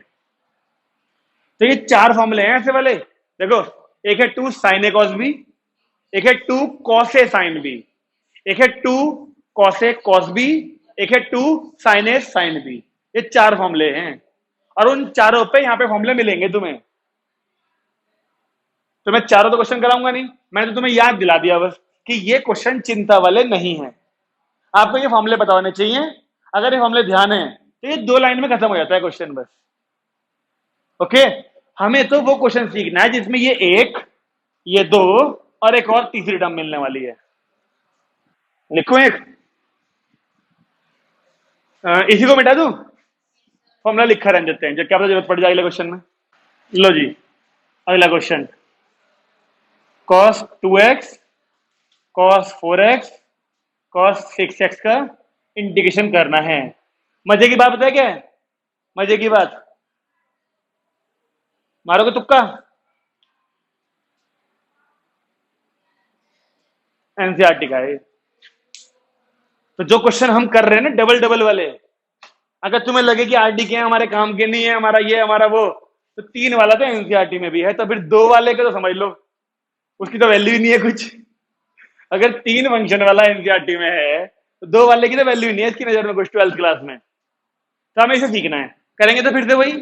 तो ये 4 फॉर्मूले हैं ऐसे वाले, देखो, एक है 2 sin A cos B, एक है 2 cos A sin B, एक है 2 cos A cos B, एक है 2 sin A sin B। ये 4 फॉर्मूले हैं, और उन चारों पे यहाँ पे फॉर्मूले मिलेंगे तुम्हें। तो मैं चारों तो क्वेश्चन कराऊंगा नहीं, मैंने तो तुम्हें याद दिला दिया बस कि ये क्वेश्चन चिंता वाले नहीं है, आपको ये फॉर्मूले पता होने चाहिए। अगर ये फॉर्मूले ध्यान है तो ये 2 लाइन में खत्म हो जाता है क्वेश्चन बस। ओके, हमें तो वो क्वेश्चन सीखना है जिसमें ये 1, ये 2 और एक और तीसरी टर्म मिलने वाली है। लिखो एक, इसी को मिटा दूं, फॉर्मूला लिखा रहने देते हैं, जब क्या पता जरूरत पड़ जाए अगले क्वेश्चन में। लो जी, अगला question, cos 2x cos 4x cos 6x का इंटीग्रेशन करना है। मजे की बात पता है क्या है? मजे की बात, मारोगे तुक्का? एनसीईआरटी का है। तो जो क्वेश्चन हम कर रहे हैं ना डबल डबल वाले, अगर तुम्हें लगे कि आरडी के हमारे काम के नहीं है, हमारा ये हमारा वो, तो 3 वाला तो एनसीईआरटी में भी है, तो फिर 2 वाले का तो समझ लो उसकी तो वैल्यू ही नहीं है कुछ। अगर 3 फंक्शन वाला एनसीईआरटी में है तो 2 वाले की तो वैल्यू ही नहीं है इसकी नजर में कुछ 12th क्लास में। तो हमें इसे सीखना है, करेंगे तो फिर से वही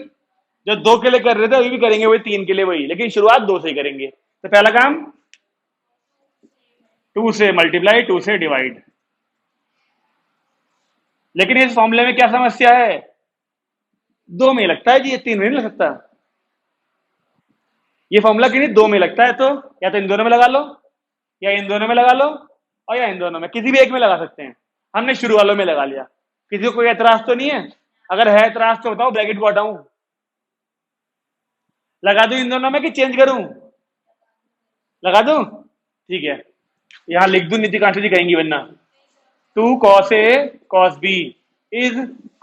जो 2 के लिए कर रहे थे अभी भी करेंगे वही, 3 के लिए वही, लेकिन शुरुआत 2 से ही करेंगे। तो पहला काम 2 से मल्टीप्लाई, 2 से डिवाइड। लेकिन इस फॉर्मूले में क्या समस्या है? 2 में लगता है जी, ये 3 में नहीं लग सकता। ये फॉर्मूला किन्हीं 2 में लगता है, तो या तो इन दोनों में लगा लो, या इन दोनों में लगा लो, और या इन दोनों में, किसी भी एक में लगा सकते हैं। हमने शुरू वालों में लगा लिया। किसी को कोई एतराज तो नहीं है? अगर है एतराज तो बताओ, ब्रैकेट को हटाऊं, लगा दूं इन दोनों में कि चेंज करूं? लगा दूं, ठीक है, यहां लिख दूं, नीति कांशी जी कहेंगी वरना। 2 cos A cos B is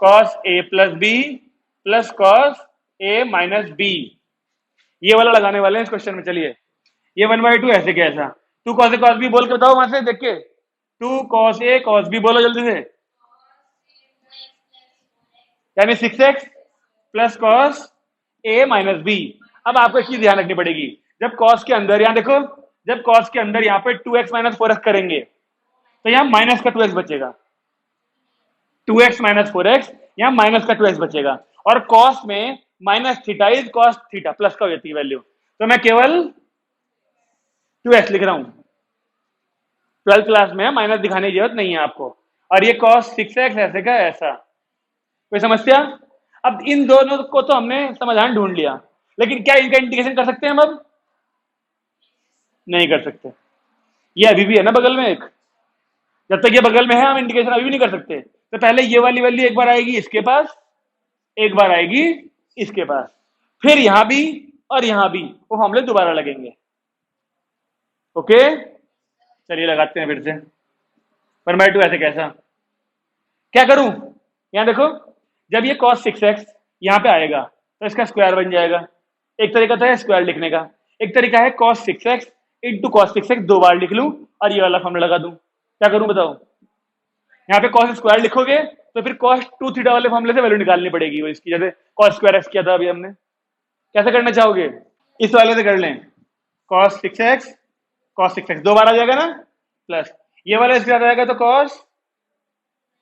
cos A plus B plus cos A minus B। ये वाला लगाने वाले हैं इस क्वेश्चन में। चलिए, ये 1/2 ऐसे कैसा, 2 cos A cos B बोल के बताओ वहां से देख के। 2 cos A cos B बोलो जल्दी से, यानी 6x plus cos A minus B। अब आपको एक चीज ध्यान रखनी पड़ेगी, जब cos के अंदर, यहां देखो, जब cos के अंदर यहां पे 2x माइनस 4x करेंगे तो यहां माइनस का 2x बचेगा, 2x माइनस 4x, यहां माइनस का 2x बचेगा, और cos में minus theta is cos theta, plus का हो जाती है वैल्यू, तो मैं केवल 2x लिख रहा हूं। 12th क्लास में माइनस दिखाने की जरूरत नहीं है आपको। और ये cos 6x ऐसे का ऐसा, कोई समस्या? अब इन दोनों को तो हमने समाधान ढूंढ लिया, लेकिन क्या इनका इंटीग्रेशन कर सकते हैं हम? अब नहीं कर सकते, ये अभी भी है ना बगल में एक, जब तक ये बगल में है हम इंटीग्रेशन अभी भी नहीं कर सकते। तो पहले ये वाली वैल्यू एक बार आएगी इसके पास, एक बार आएगी इसके पास, फिर यहां भी और यहां भी वो फॉर्मूले दोबारा लगेंगे। ओके, चलिए लगाते हैं फिर से। पर मैं टू ऐसे कैसा, क्या करूं, यहां देखो, जब ये cos 6x यहां पे आएगा तो इसका स्क्वायर बन जाएगा। एक तरीका तो है स्क्वायर लिखने का, एक तरीका है cos 6x into cos 6x 2 बार लिख लूं और ये वाला फॉर्मूला लगा दूं। क्या करूं बताओ, यहाँ पे cos स्क्वायर लिखोगे तो फिर cos 2 थीटा वाले फॉर्मूले से वैल्यू निकालनी पड़ेगी वो इसकी, जैसे cos स्क्वायर x किया था अभी हमने। कैसे करना चाहोगे, इस वाले से कर लें, cos 6x 2 बार आ जाएगा ना, प्लस ये वाला इसके साथ आएगा तो cos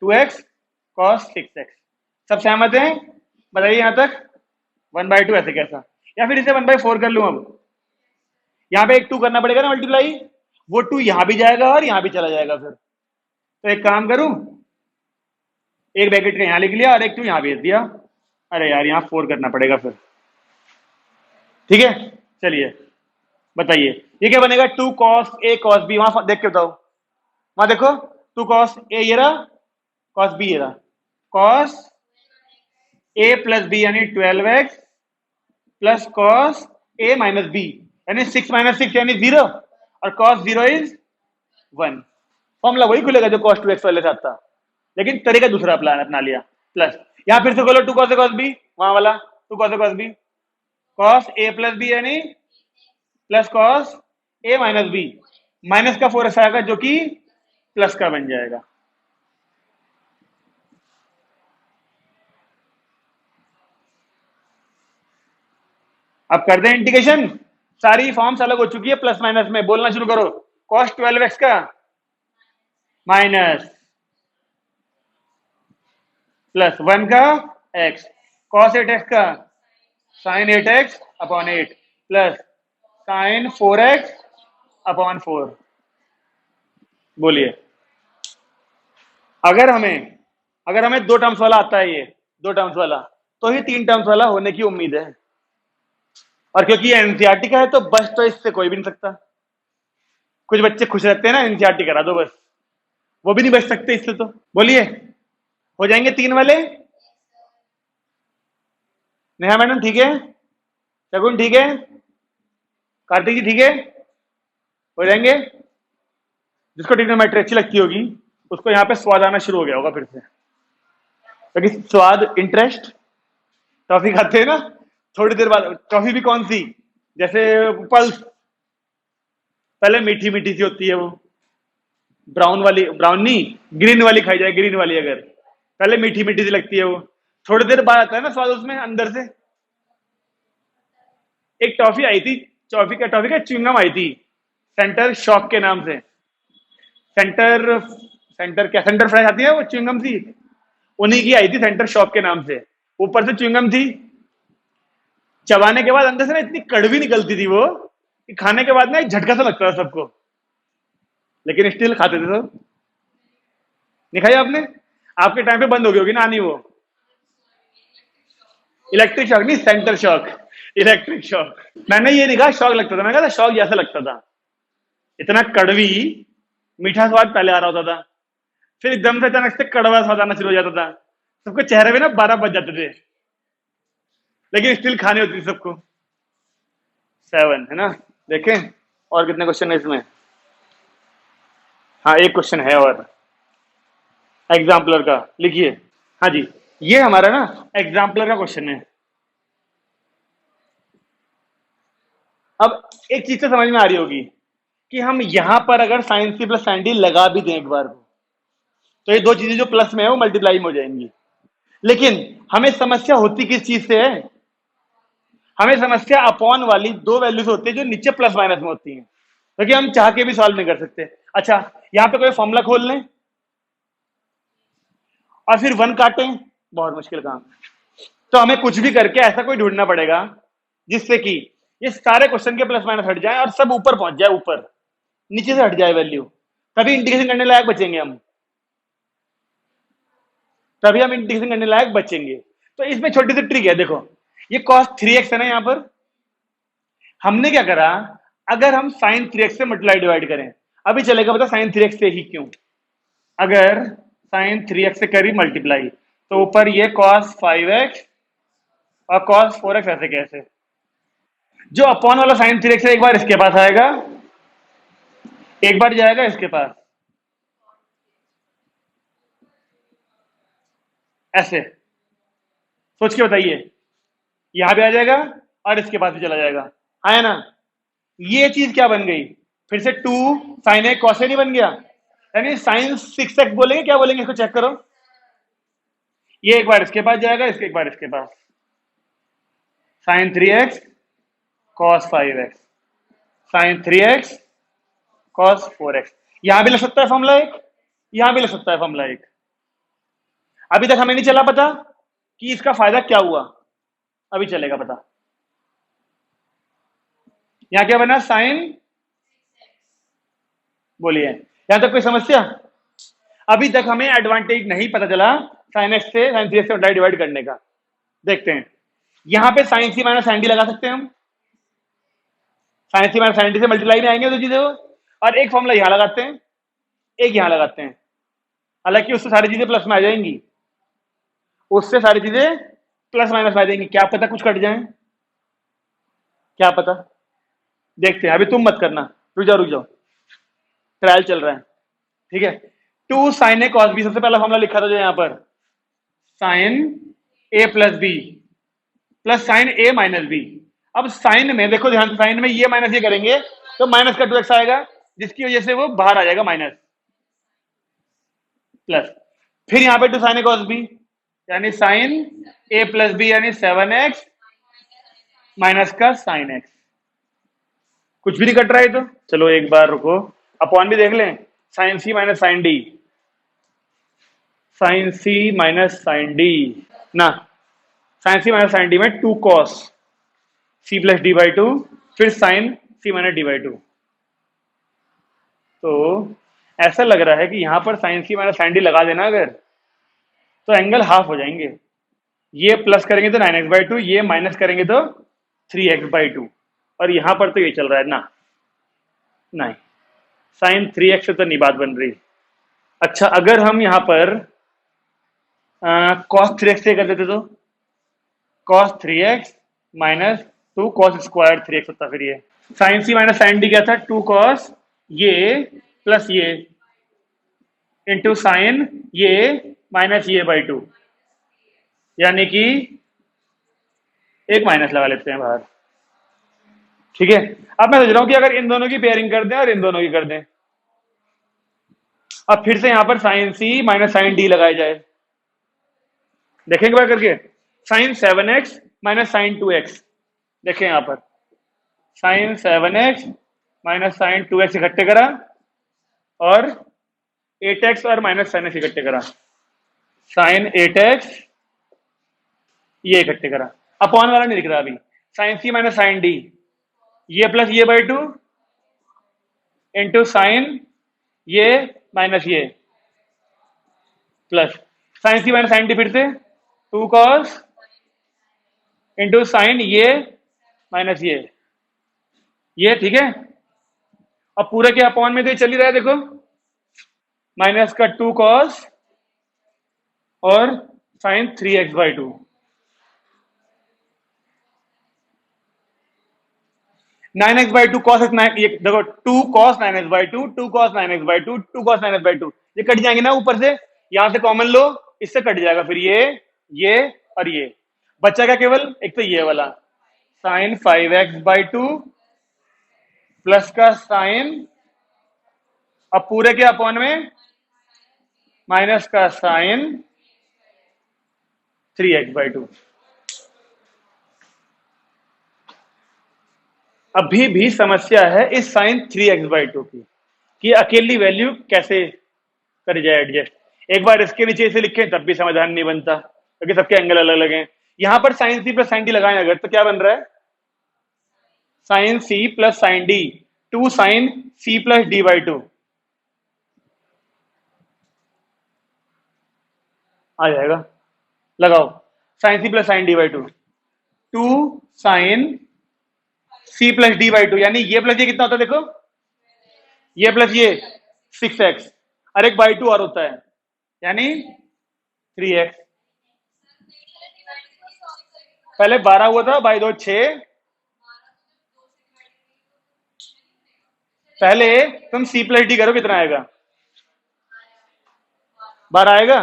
2x cos 6x। सब सहमत हैं, बताइए यहां तक। 1/2 ऐसे कैसा, या फिर इसे 1/4 कर लूं। अब यहां पे एक 2 करना पड़ेगा ना मल्टीप्लाई, वो 2 यहां भी जाएगा और यहां भी चला जाएगा। फिर तो एक काम करूं, एक ब्रैकेट का यहां लिख लिया और एक 2 यहां भेज दिया। अरे यार यहां 4 करना पड़ेगा फिर, ठीक है। चलिए बताइए ये क्या बनेगा, 2 cos a cos b, वहां देख के बताओ, वहां देखो 2 cos a ये रहा, cos b ये रहा, cos a प्लस b यानी 12x plus cos a minus b यानी 6 माइनस 6 यानी 0 और cos 0 इज 1। फॉर्मूला वही खुलेगा जो cos 2x वाले साथ था, लेकिन तरीका दूसरा प्लान अपना लिया। प्लस यहां फिर से खोलो 2 cos a cos b, वहां वाला 2 cos a cos b, cos a plus b यानी plus cos a minus b, minus का 4 ऐसा आएगा जो कि प्लस का बन जाएगा। अब कर दें इंटीग्रेशन, सारी फॉर्म्स अलग हो चुकी है प्लस माइनस में, बोलना शुरू करो। cos 12x का माइनस प्लस 1 का x, cos 8x का sin 8x upon 8 plus sin 4x upon 4। बोलिए, अगर हमें 2 टर्म्स वाला आता है, ये 2 टर्म्स वाला, तो ही 3 टर्म्स वाला होने की उम्मीद है। और क्योंकि ये एनसीईआरटी का है तो बस तो इससे कोई भी नहीं सकता। कुछ बच्चे खुश रहते हैं ना, एनसीईआरटी करा दो बस, वो भी नहीं बच सकते इससे। तो बोलिए हो जाएंगे 3 वाले। नेहा मैडम ठीक है, शगुन ठीक है, कार्तिक जी ठीक है, हो जाएंगे। जिसको ट्रिग्नोमेट्री अच्छी लगती होगी उसको यहाँ पे स्वाद आना शुरू हो गया होगा फिर से, क्योंकि स्वाद इंटरेस्ट, टॉफी खाते हैं ना थोड़ी देर बाद, टॉफी भी कौन सी, जैसे पल्स, पहले मीठी मीठी सी होती है वो, ब्राउन वाली, ब्राउन नहीं ग्रीन वाली खाई जाए, ग्रीन वाली अगर, पहले मीठी मीठी सी लगती है वो, थोड़ी देर बाद आता है ना स्वाद उसमें अंदर से। एक टॉफी आई थी, टॉफी का च्युइंगम आई थी सेंटर शॉक के नाम से, सेंटर फ्राई आती है वो च्युइंगम थी, उन्हीं की आई थी सेंटर शॉक के नाम से। ऊपर से च्युइंगम थी, चबाने के बाद अंदर से ना इतनी कड़वी निकलती थी वो कि खाने के बाद ना एक झटका सा लगता था सबको, लेकिन स्टिल खाते थे सब। नहीं खाई आपने, आपके टाइम पे बंद हो गई होगी ना आनी वो, इलेक्ट्रिक शॉक नहीं सेंटर शॉक, इलेक्ट्रिक शॉक। मैंने ये नहीं कहा शॉक लगता था, मैंने कहा शॉक जैसा लगता था, इतना कड़वी मीठा स्वाद पहले आ रहा होता था, फिर एकदम से अचानक से कड़वा स्वाद आना शुरू हो जाता था, सबके चेहरे पे ना 12 बज जाते थे, लेकिन स्टिल खाने होती थी सबको। 7 है ना, देखें और कितने क्वेश्चन है इसमें। हाँ एक क्वेश्चन है और एग्जाम्पलर का, लिखिए। हाँ जी, ये हमारा ना एग्जाम्पलर का क्वेश्चन है। अब एक चीज तो समझ में आ रही होगी कि हम यहां पर अगर sine C plus sine D लगा भी दें एक बार को, तो ये दो चीजें जो प्लस में है वो मल्टीप्लाई में हो जाएंगी। लेकिन हमें समस्या होती किस चीज से है, हमें समस्या अपॉन वाली दो वैल्यूज होती है जो नीचे प्लस माइनस में होती हैं, क्योंकि हम चाह के भी सॉल्व नहीं कर सकते। अच्छा यहां पे कोई फॉर्मूला खोल लें और फिर 1 काटें, बहुत मुश्किल काम। तो हमें कुछ भी करके ऐसा कोई ढूंढना पड़ेगा जिससे कि ये सारे क्वेश्चन के प्लस माइनस हट जाए और सब ऊपर पहुंच जाए, ऊपर नीचे से हट जाए वैल्यू, तभी इंटीग्रेशन करने लायक बचेंगे हम, तभी हम इंटीग्रेशन करने लायक बचेंगे। तो इसमें छोटी सी ट्रिक है, देखो ये cos 3x है ना, यहां पर हमने क्या करा, अगर हम sin 3x से मल्टीप्लाई डिवाइड करें, अभी चलेगा पता sin 3x से ही क्यों, अगर sin 3x से करी मल्टीप्लाई तो ऊपर ये cos 5x और cos 4x ऐसे कैसे, जो अपॉन वाला sin 3x है एक बार इसके पास आएगा, एक बार जाएगा इसके पास, ऐसे सोच के बताइए, यहां भी आ जाएगा और इसके पास भी चला जाएगा, आया ना। ये चीज क्या बन गई, फिर से 2 साइन ए कॉस ए नहीं बन गया, यानी साइन 6x बोलेंगे, क्या बोलेंगे इसको चेक करो। ये एक बार इसके पास जाएगा, इसके एक बार इसके पास, sine 3x cos 5x, sine 3x cos 4x। यहां भी लग सकता है फॉर्मूला एक, यहां भी लग सकता है फॉर्मूला एक। अभी तक हमें नहीं चला पता कि इसका फायदा क्या हुआ, अभी चलेगा पता। यहां क्या बना, साइन, बोलिए यहां तक कोई समस्या। अभी तक हमें एडवांटेज नहीं पता चला साइन एक्स से साइन 3x से डिवाइड करने का। देखते हैं, यहां पे sign C minus sine D लगा सकते हैं हम, sign C minus sine D से मल्टीप्लाई में आएंगे दो चीजें वो, और एक फॉर्मूला यहां लगाते हैं, एक यहां लगाते हैं। हालांकि उससे सारी चीजें प्लस में आ जाएंगी, उससे सारी चीजें प्लस माइनस में आ जाएंगी, क्या पता कुछ कट जाए, क्या पता। देखते हैं, अभी तुम मत करना, रुक जाओ रुक जाओ, ट्रायल चल रहा है, ठीक है। 2 साइन ए कॉस बी, सबसे पहला फॉर्मूला लिखा था जो यहां पर, sign A plus B plus sign a minus B. अब साइन में देखो ध्यान से, साइन में ये माइनस ये करेंगे तो माइनस का 2x आएगा, जिसकी वजह से वो बाहर आ जाएगा माइनस, प्लस, फिर यहां पे 2 साइन ए कॉस बी, यानी साइन ए प्लस बी यानी 7x माइनस का साइन एक्स। कुछ भी नहीं कट रहा है तो चलो एक बार रुको, अपॉन भी देख लें, sine C minus sine D, sine C minus sine D ना, sine C minus sine D में 2 cos C plus D by 2, फिर sine C minus D by 2। तो ऐसा लग रहा है कि यहां पर sine C minus sine D लगा देना अगर, तो एंगल हाफ हो जाएंगे। ये प्लस करेंगे तो 9x/2, ये माइनस करेंगे तो 3x/2, और यहां पर तो ये चल रहा है ना, नहीं साइन 3x से तो नहीं बात बन रही। अच्छा अगर हम यहां पर cos 3x से कर देते तो cos 3x minus 2 cos square 3x होता, फिर ये sign C minus sine D क्या था, 2 cos ये प्लस ये इंटू साइन ये माइनस ये बाई 2, यानी कि एक माइनस लगा लेते हैं बाहर, ठीक है। अब मैं सोच रहा हूं कि अगर इन दोनों की पेयरिंग कर दें और इन दोनों की कर दें, अब फिर से यहां पर sine C minus sine D लगाया जाए, देखेंगे बार करके, sign 7x minus sign 2x, देखें यहां पर sign 7x minus sign 2x इकट्ठे करा और 8x और माइनस साइन एक्स इकट्ठे करा, साइन 8x ये इकट्ठे करा, अपॉन वाला नहीं दिख रहा अभी, sign C minus sine D ये प्लस ये बाई 2 इंटू साइन ये माइनस ये plus sign C minus sine D, फिर से 2 cos इंटू साइन ये माइनस ये ठीक है। अब पूरे के अपॉन में तो ये चल ही रहा है, देखो माइनस का 2 cos और sine 3x/2, nine x by two cos x, ये देखो 2 cos 9x/2, 2 cos 9x/2, 2 cos 9x/2, ये कट जाएंगे ना ऊपर से, यहां से कॉमन लो, इससे कट जाएगा, फिर ये और ये बच्चा क्या, केवल एक तो ये वाला साइन 5x/2 प्लस का साइन, अब पूरे के अपॉन में माइनस का साइन 3x/2। अभी भी समस्या है इस साइन 3x/2 की, कि अकेली वैल्यू कैसे कर जाए एडजस्ट। एक बार इसके नीचे इसे लिखें तब भी समाधान नहीं बनता, क्योंकि सबके एंगल अलग अलग हैं। यहां पर sine C plus sine D लगाएं अगर, तो क्या बन रहा है, sine C plus sine D, 2 sine C plus D by 2 आ जाएगा, लगाओ sine C plus sine D by 2, 2 sine C plus D by 2, यानी ये प्लस ये कितना होता है देखो, ये प्लस ये 6x और एक बाई 2 और होता है, यानी 3x। पहले 12 हुआ था, बाई 2 6, पहले तुम सी प्लस डी करो, कितना आएगा, 12 आएगा।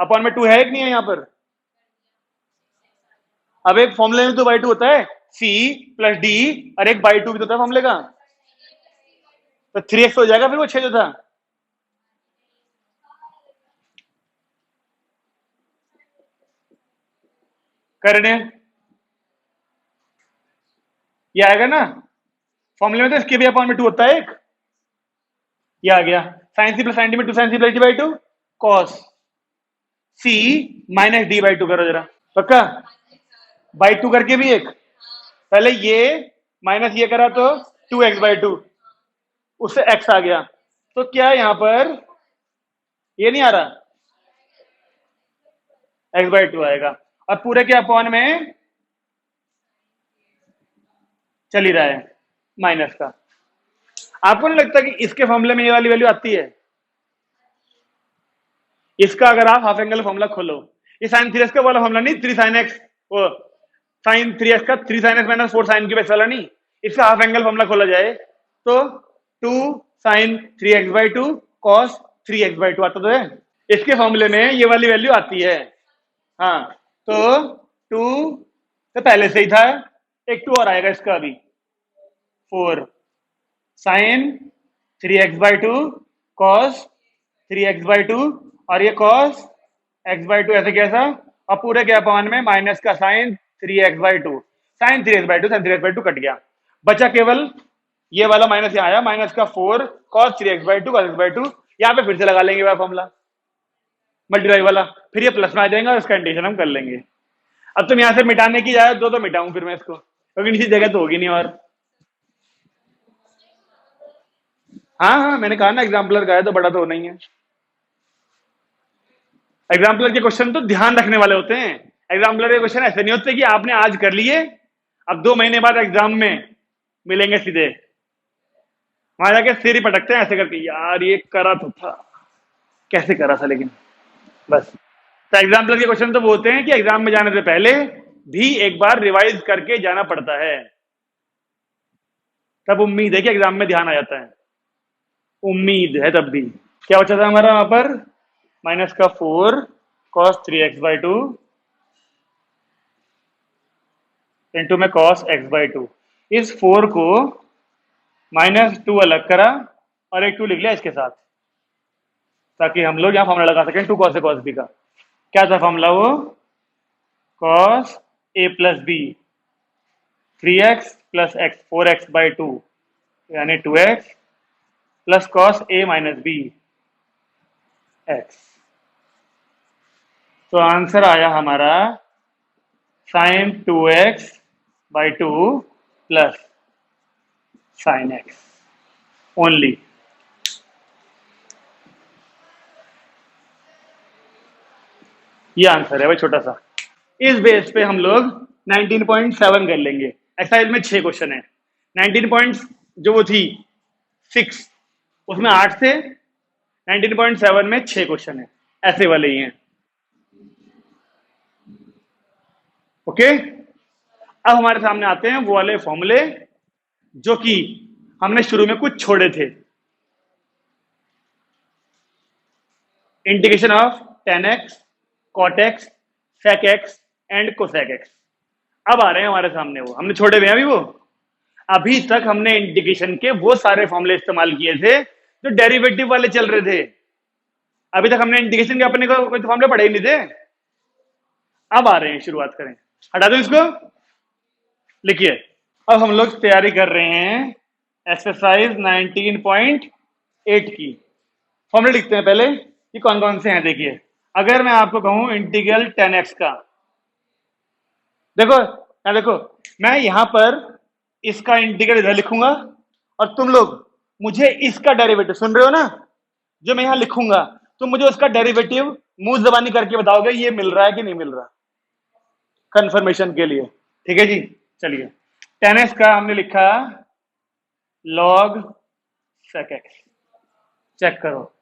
अपॉन में 2 है कि नहीं है यहाँ पर? अब एक फॉर्मूले में तो बाई टू होता है, सी प्लस डी, और एक बाई टू भी तो होता है फॉर्मूले का, तो 3x हो जाएगा फिर वो 6 जो था। करने ये आएगा ना फॉर्मूले में, तो इसके भी अपॉन में 2 होता है एक, ये आ गया sine C plus sine D में 2 sine C plus D by 2 cos C minus D by 2 करो जरा, पक्का? बाई 2 करके भी एक, पहले ये माइनस ये करा तो 2x/2, उससे x आ गया, तो क्या यहां पर ये नहीं आ रहा, x/2 आएगा, और पूरे के अपॉन में चल ही रहा है माइनस का। आपको नहीं लगता कि इसके फॉर्मूले में ये वाली वैल्यू आती है? इसका अगर आप हाफ एंगल फॉर्मूला खोलो, ये साइन 3x का वाला फॉर्मूला नहीं, 3 sin x, वो साइन 3x का 3 sin x minus 4 sin cube x वाला नहीं, इसका हाफ एंगल फॉर्मूला खोला जाए तो 2 sin 3x/2 cos 3x/2 आता तो है। इसके फॉर्मूले में ये वाली वैल्यू आती है, हाँ, तो 2 तो पहले से ही था, एक 2 और आएगा इसका अभी, 4 sin 3x/2 cos 3x/2, और ये cos x/2 ऐसे कैसा, और पूरे के अपॉन में माइनस का sin 3x/2, sin 3x/2 sin 3x/2 cut गया, बचा केवल ये वाला माइनस, यहाँ आया माइनस का 4 cos 3x/2 cos x/2, यहाँ पे फिर से लगा लेंगे वह फॉर्मूला मल्टीप्लाई वाला, फिर ये प्लस में आ जाएगा, इसका इंटीग्रेशन हम कर लेंगे। अब तुम यहाँ से मिटाने की जाए तो मिटाऊं फिर मैं इसको, क्योंकि नीचे जगह तो होगी नहीं, और हाँ हाँ मैंने कहा ना एग्जाम्पलर का है तो बड़ा तो नहीं है। एग्जाम्पलर के क्वेश्चन तो ध्यान रखने वाले होते हैं, एग्जाम्पलर के क्वेश्चन ऐसे नहीं होते कि आपने आज कर लिए, अब 2 महीने बाद एग्जाम में मिलेंगे सीधे, वहां जाके सिर ही पटकते हैं ऐसे करके, यार ये करा तो था, कैसे करा था, लेकिन बस। तो एग्जाम्पलर के क्वेश्चन तो वो होते हैं कि एग्जाम में जाने से पहले भी एक बार रिवाइज करके जाना पड़ता है, तब उम्मीद है कि एग्जाम में ध्यान आ जाता है, उम्मीद है तब भी। क्या बचा था हमारा वहां पर, माइनस का 4 cos 3x/2 इंटू में cos x/2, इस 4 को -2 अलग करा और एक 2 लिख लिया इसके साथ, ताकि हम लोग यहाँ फॉर्मूला लगा सकें 2 cos A cos B का। क्या था फॉर्मूला वो, cos A + B 3x + x 4x/2 यानी 2x plus cos A - B x, तो आंसर आया हमारा sin 2x/2 plus sin x only. ये आंसर है भाई, छोटा सा। इस बेस पे हम लोग 19.7 कर लेंगे। एक्सरसाइज में 6 क्वेश्चन है, 19 पॉइंट्स जो वो थी 6 उसमें 8 थे, 19.7 में 6 क्वेश्चन है, ऐसे वाले ही हैं। ओके, अब हमारे सामने आते हैं वो वाले फॉर्मूले जो कि हमने शुरू में कुछ छोड़े थे, integration of tan x cot x sec x and cosec x। अब आ रहे हैं हमारे सामने, वो हमने छोड़े हुए हैं अभी, वो अभी तक हमने इंटीग्रेशन के वो सारे फॉर्मूले इस्तेमाल किए थे जो डेरिवेटिव वाले चल रहे थे, अभी तक हमने इंटीग्रेशन के अपने को कोई फॉर्मूले पढ़े ही नहीं थे। अब आ रहे हैं, शुरुआत करें, हटा दो इसको, लिखिए। अब हम लोग तैयारी कर रहे हैं एक्सरसाइज 19.8 की। फॉर्मूले लिखते हैं पहले कि कौन कौन से हैं। देखिए, अगर मैं आपको कहूं इंटीग्रल tan x का, देखो ना, देखो मैं यहां पर इसका इंटीग्रल इधर लिखूंगा और तुम लोग मुझे इसका डेरिवेटिव, सुन रहे हो ना, जो मैं यहां लिखूंगा तुम मुझे उसका डेरिवेटिव मुंह जबानी करके बताओगे ये मिल रहा है कि नहीं मिल रहा, कंफर्मेशन के लिए। ठीक है जी, चलिए। tan x का हमने लिखा log sec x, चेक करो,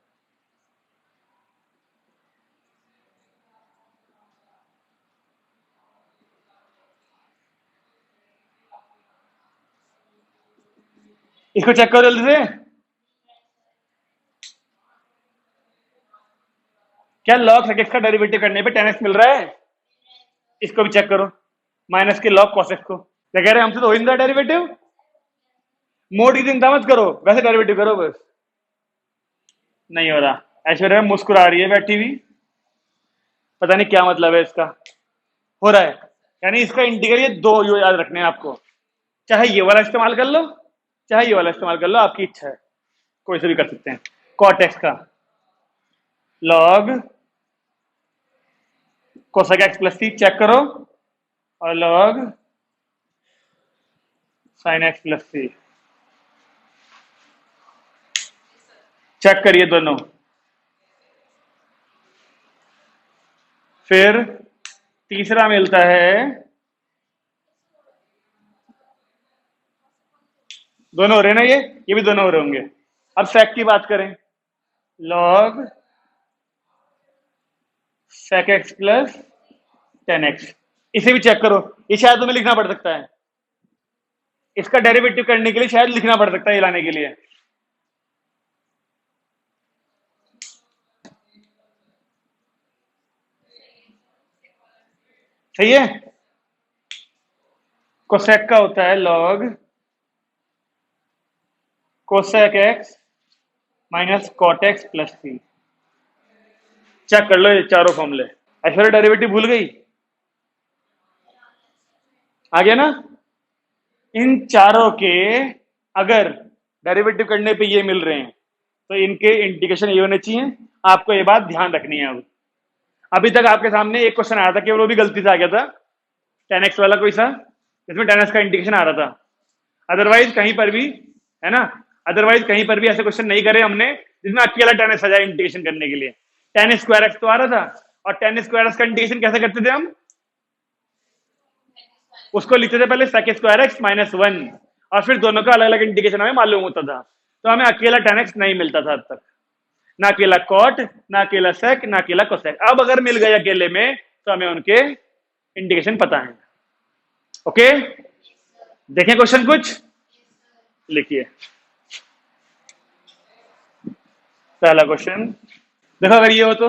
इसको चेक करो जल्दी से। क्या log sec x का डेरिवेटिव करने पे tan x मिल रहा है? इसको भी चेक करो, माइनस के log cos x को। क्या कह रहे हैं हमसे? तो हो ही नहीं रहा डेरिवेटिव। मोड की चिंता मत करो, वैसे डेरिवेटिव करो बस। नहीं हो रहा। ऐश्वर्या मुस्कुरा रही है बैठी हुई, पता नहीं क्या मतलब है इसका। हो रहा है, यानी इसका इंटीग्रल ये दो याद रखने हैं आपको। चाहे ये वाला इस्तेमाल कर लो, चाहे ये वाला इस्तेमाल कर लो, आपकी इच्छा है, कोई से भी कर सकते हैं। कॉट एक्स का log cosec x plus c check करो, और log sine x plus c check करिए दोनों। फिर तीसरा मिलता है, दोनों हो रहे ना, ये भी दोनों हो रहे होंगे। अब सेक की बात करें, log sec x plus tan x, इसे भी चेक करो। ये शायद तुम्हें लिखना पड़ सकता है, इसका डेरिवेटिव करने के लिए शायद लिखना पड़ सकता है ये लाने के लिए। सही है। कोसेक का होता है log cosec x minus cot x plus c. Check कर लो ये चारों फॉर्मूले। ऐश्वर्या डेरिवेटिव भूल गई, आ गया ना? इन चारों के अगर डेरिवेटिव करने पे ये मिल रहे हैं तो इनके इंटीग्रेशन ये होने चाहिए। आपको ये बात ध्यान रखनी है। अब अभी तक आपके सामने एक क्वेश्चन आया था, केवल वो भी गलती से आ गया था, टेन एक्स वाला कोई सा, इसमें टेन एक्स का इंटीग्रेशन आ रहा था। अदरवाइज कहीं पर भी, है ना, अदरवाइज कहीं पर भी ऐसे क्वेश्चन नहीं करे हमने जिसमें अकेला टेन एक्स आ जाए इंटीग्रेशन करने के लिए। टेन स्क्वायर एक्स तो आ रहा था, और टेन स्क्वायर एक्स का इंटीग्रेशन कैसे करते थे हम? उसको लिखते थे पहले sec square x minus one, और फिर दोनों का अलग अलग इंटीग्रेशन हमें मालूम होता था। तो हमें अकेला टेन एक्स नहीं मिलता था अब तक, ना अकेला कॉट, ना अकेला सेक, ना अकेला कोसेक। अब अगर मिल गए अकेले में तो हमें उनके इंटीग्रेशन पता है। ओके, देखें क्वेश्चन कुछ लिखिए। पहला क्वेश्चन देखो, अगर ये हो तो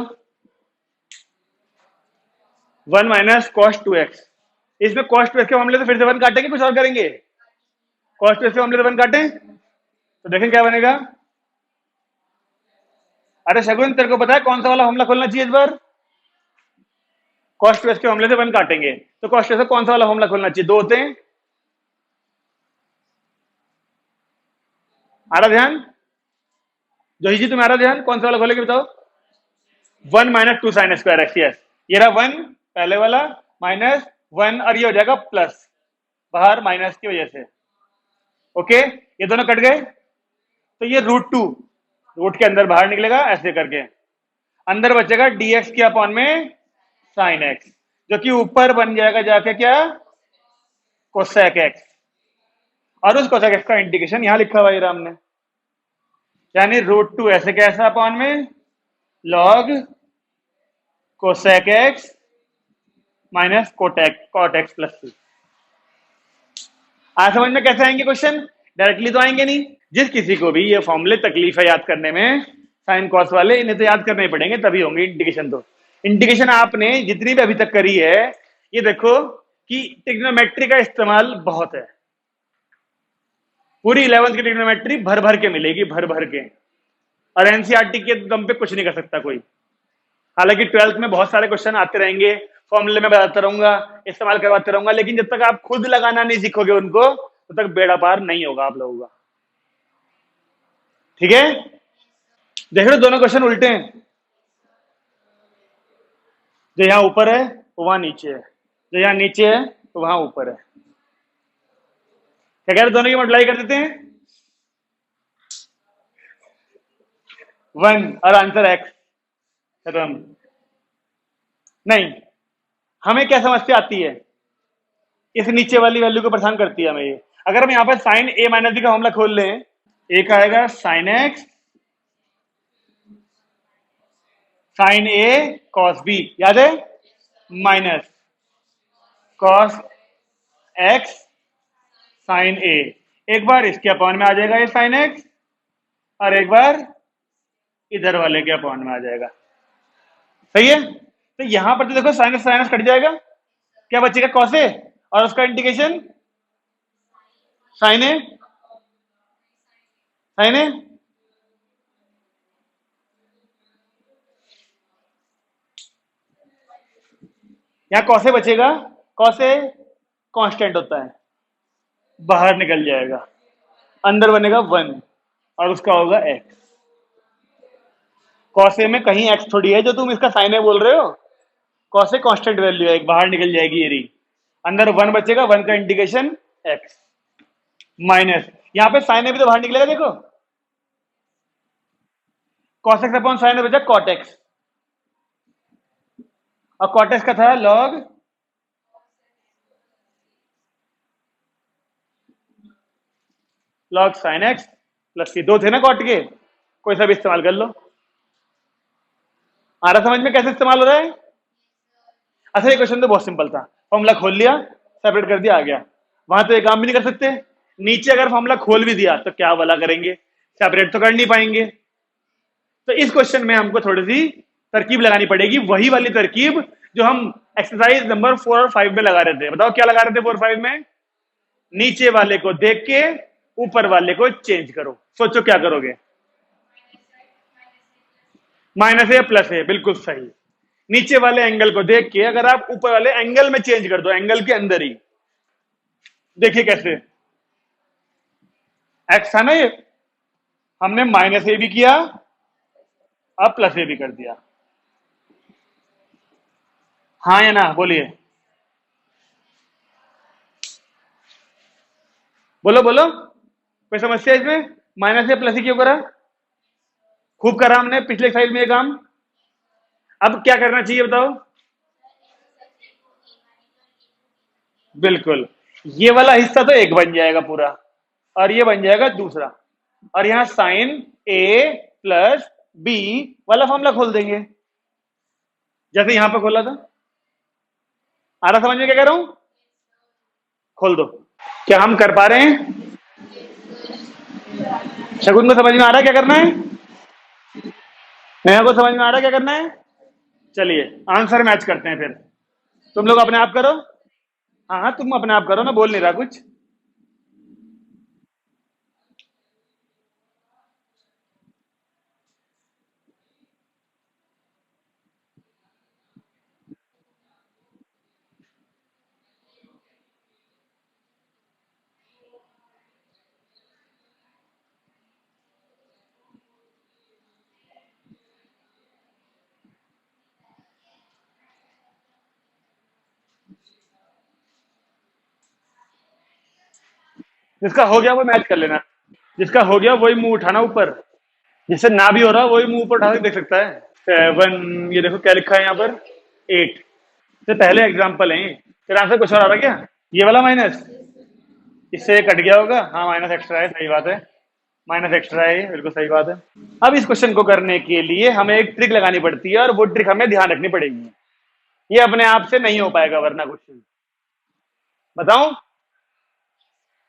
one minus cos two x, इसमें कॉस टू एक्स के मामले तो फिर से वन काटेंगे, कुछ और करेंगे? कॉस टू एक्स के मामले तो वन काटें, तो देखें क्या बनेगा। अरे शगुन, तेरे को पता है कौन सा वाला हमला खोलना चाहिए इस बार? कॉस टू एक्स के मामले से वन काटेंगे, तो कॉस टू एक्स कौन सा वाला हमला खोलना चाहिए? दो होते हैं, आ रहा ध्यान? जो जी तुम्हारा ध्यान, कौन सा वाला खोलेंगे बताओ? One minus two sign square x, yes. ये रहा वन पहले वाला, माइनस वन, और ये हो जाएगा प्लस बाहर माइनस की वजह से। ओके, ये दोनों कट गए, तो ये रूट टू रूट के अंदर बाहर निकलेगा ऐसे करके, अंदर बचेगा डीएक्स के अपॉन में साइन एक्स, जो कि ऊपर बन जाएगा जाके क्या, कोसेक एक्स। और उस कोसेक एक्स का इंटीग्रेशन यहां लिखा हुआ है हमने, यानी रूट टू ऐसे कैसा अपॉन में log cosec x minus cot x plus c. आज समझ में कैसे आएंगे क्वेश्चन? डायरेक्टली तो आएंगे नहीं। जिस किसी को भी ये फॉर्मूले तकलीफ है याद करने में, साइन कॉस वाले, इन्हें तो याद करने पड़ेंगे, तभी होंगे इंटीग्रेशन। तो इंटीग्रेशन आपने जितनी भी अभी तक करी है, ये देखो कि ट्रिग्नोमेट्री का इस्तेमाल बहुत है। पूरी 11th की ट्रिग्नोमेट्री भर भर के मिलेगी, भर भर के, और एनसीईआरटी के दम पे कुछ नहीं कर सकता कोई। हालांकि 12th में बहुत सारे क्वेश्चन आते रहेंगे, फॉर्मूले में बताता रहूंगा, इस्तेमाल करवाते रहूंगा, लेकिन जब तक आप खुद लगाना नहीं सीखोगे उनको, तब तक बेड़ा पार नहीं होगा आप लोगों का। ठीक है, देख रहे हो दोनों क्वेश्चन उल्टे हैं, जो यहां ऊपर है वो वहां नीचे है, जो यहां नीचे है वो वहां ऊपर है। क्या कह रहे, दोनों की मल्टीप्लाई कर देते हैं, वन और आंसर एक्स, खत्म। नहीं, हमें क्या समस्या आती है, इस नीचे वाली वैल्यू को परेशान करती है हमें ये। अगर हम यहाँ पर साइन ए माइनस बी का मामला खोल लें, एक आएगा sine x sign A cos B, याद है, माइनस कॉस एक्स साइन ए। एक बार इसके अपॉन में आ जाएगा ये साइन एक्स, और एक बार इधर वाले के अपॉन में आ जाएगा। सही है। तो यहां पर तो देखो साइनस साइनस कट जाएगा, क्या बचेगा कॉस ए, और उसका इंटीग्रेशन साइन ए, साइन ए। यहां कॉस ए बचेगा, कॉस ए कांस्टेंट होता है, बाहर निकल जाएगा, अंदर बनेगा 1 और उसका होगा एक्स। कॉस ए में कहीं एक्स थोड़ी है जो तुम इसका साइन ए बोल रहे हो, कॉस ए कांस्टेंट वैल्यू है, एक बाहर निकल जाएगी ये रही, अंदर 1 बचेगा, 1 का इंटीग्रेशन एक्स माइनस, यहां पे साइन ए भी तो बाहर निकलेगा देखो, कॉस एक्स अपॉन साइन ए बचा कॉट एक्स, और कॉट एक्स का था लॉग साइन एक्स प्लस सी, दो थे ना कॉट के, कोई सा भी इस्तेमाल कर लो। आ रहा समझ में कैसे इस्तेमाल हो रहा है? अच्छा ये क्वेश्चन तो बहुत सिंपल था, फॉर्मूला खोल लिया, सेपरेट कर दिया, आ गया। वहां तो ये काम भी नहीं कर सकते, नीचे अगर फॉर्मूला खोल भी दिया तो क्या वाला करेंगे, सेपरेट तो कर नहीं पाएंगे। तो इस क्वेश्चन में हमको थोड़ी सी तरकीब लगानी पड़ेगी, वही वाली तरकीब जो हम एक्सरसाइज नंबर 4 और 5 में लगा रहे थे। बताओ क्या लगा रहे थे 4 और 5 में? नीचे वाले को देख के ऊपर वाले को चेंज करो। सोचो क्या करोगे? माइनस ए प्लस ए, बिल्कुल सही। नीचे वाले एंगल को देख के अगर आप ऊपर वाले एंगल में चेंज कर दो, एंगल के अंदर ही, देखिए कैसे, एक्स है ना ये, हमने माइनस ए भी किया, अब प्लस ए भी कर दिया। हाँ या ना बोलिए, बोलो बोलो, कोई समस्या इसमें? माइनस ए प्लस ही क्यों करा? खूब करा हमने पिछले साइड में ये काम। अब क्या करना चाहिए बताओ? बिल्कुल, ये वाला हिस्सा तो एक बन जाएगा पूरा, और ये बन जाएगा दूसरा, और यहां साइन ए प्लस बी वाला फॉर्मूला खोल देंगे, जैसे यहां पर खोला था। आ रहा समझ में क्या कह रहा हूं? खोल दो। क्या हम कर पा रहे हैं? शगुन को समझ में आ रहा है क्या करना है? नेहा को समझ में आ रहा है क्या करना है? चलिए आंसर मैच करते हैं फिर। तुम लोग अपने आप करो। हाँ हाँ, तुम अपने आप करो, मैं बोल नहीं रहा कुछ। जिसका हो गया वो मैच कर लेना, जिसका हो गया वही मुंह उठाना ऊपर, जिससे ना भी हो रहा वही मुंह ऊपर उठा के देख सकता है। 7, ये देखो क्या लिखा है यहाँ पर, 8 से पहले एग्जाम्पल है। तेरा आंसर कुछ और आ रहा क्या? ये वाला माइनस, इससे कट गया होगा, हाँ माइनस एक्स्ट्रा है, सही बात है, माइनस एक्स्ट्रा है, बिल्कुल सही बात है। अब इस क्वेश्चन को करने के लिए हमें एक ट्रिक लगानी पड़ती है, और वो ट्रिक हमें ध्यान रखनी पड़ेगी, ये अपने आप से नहीं हो पाएगा वरना क्वेश्चन। बताऊं?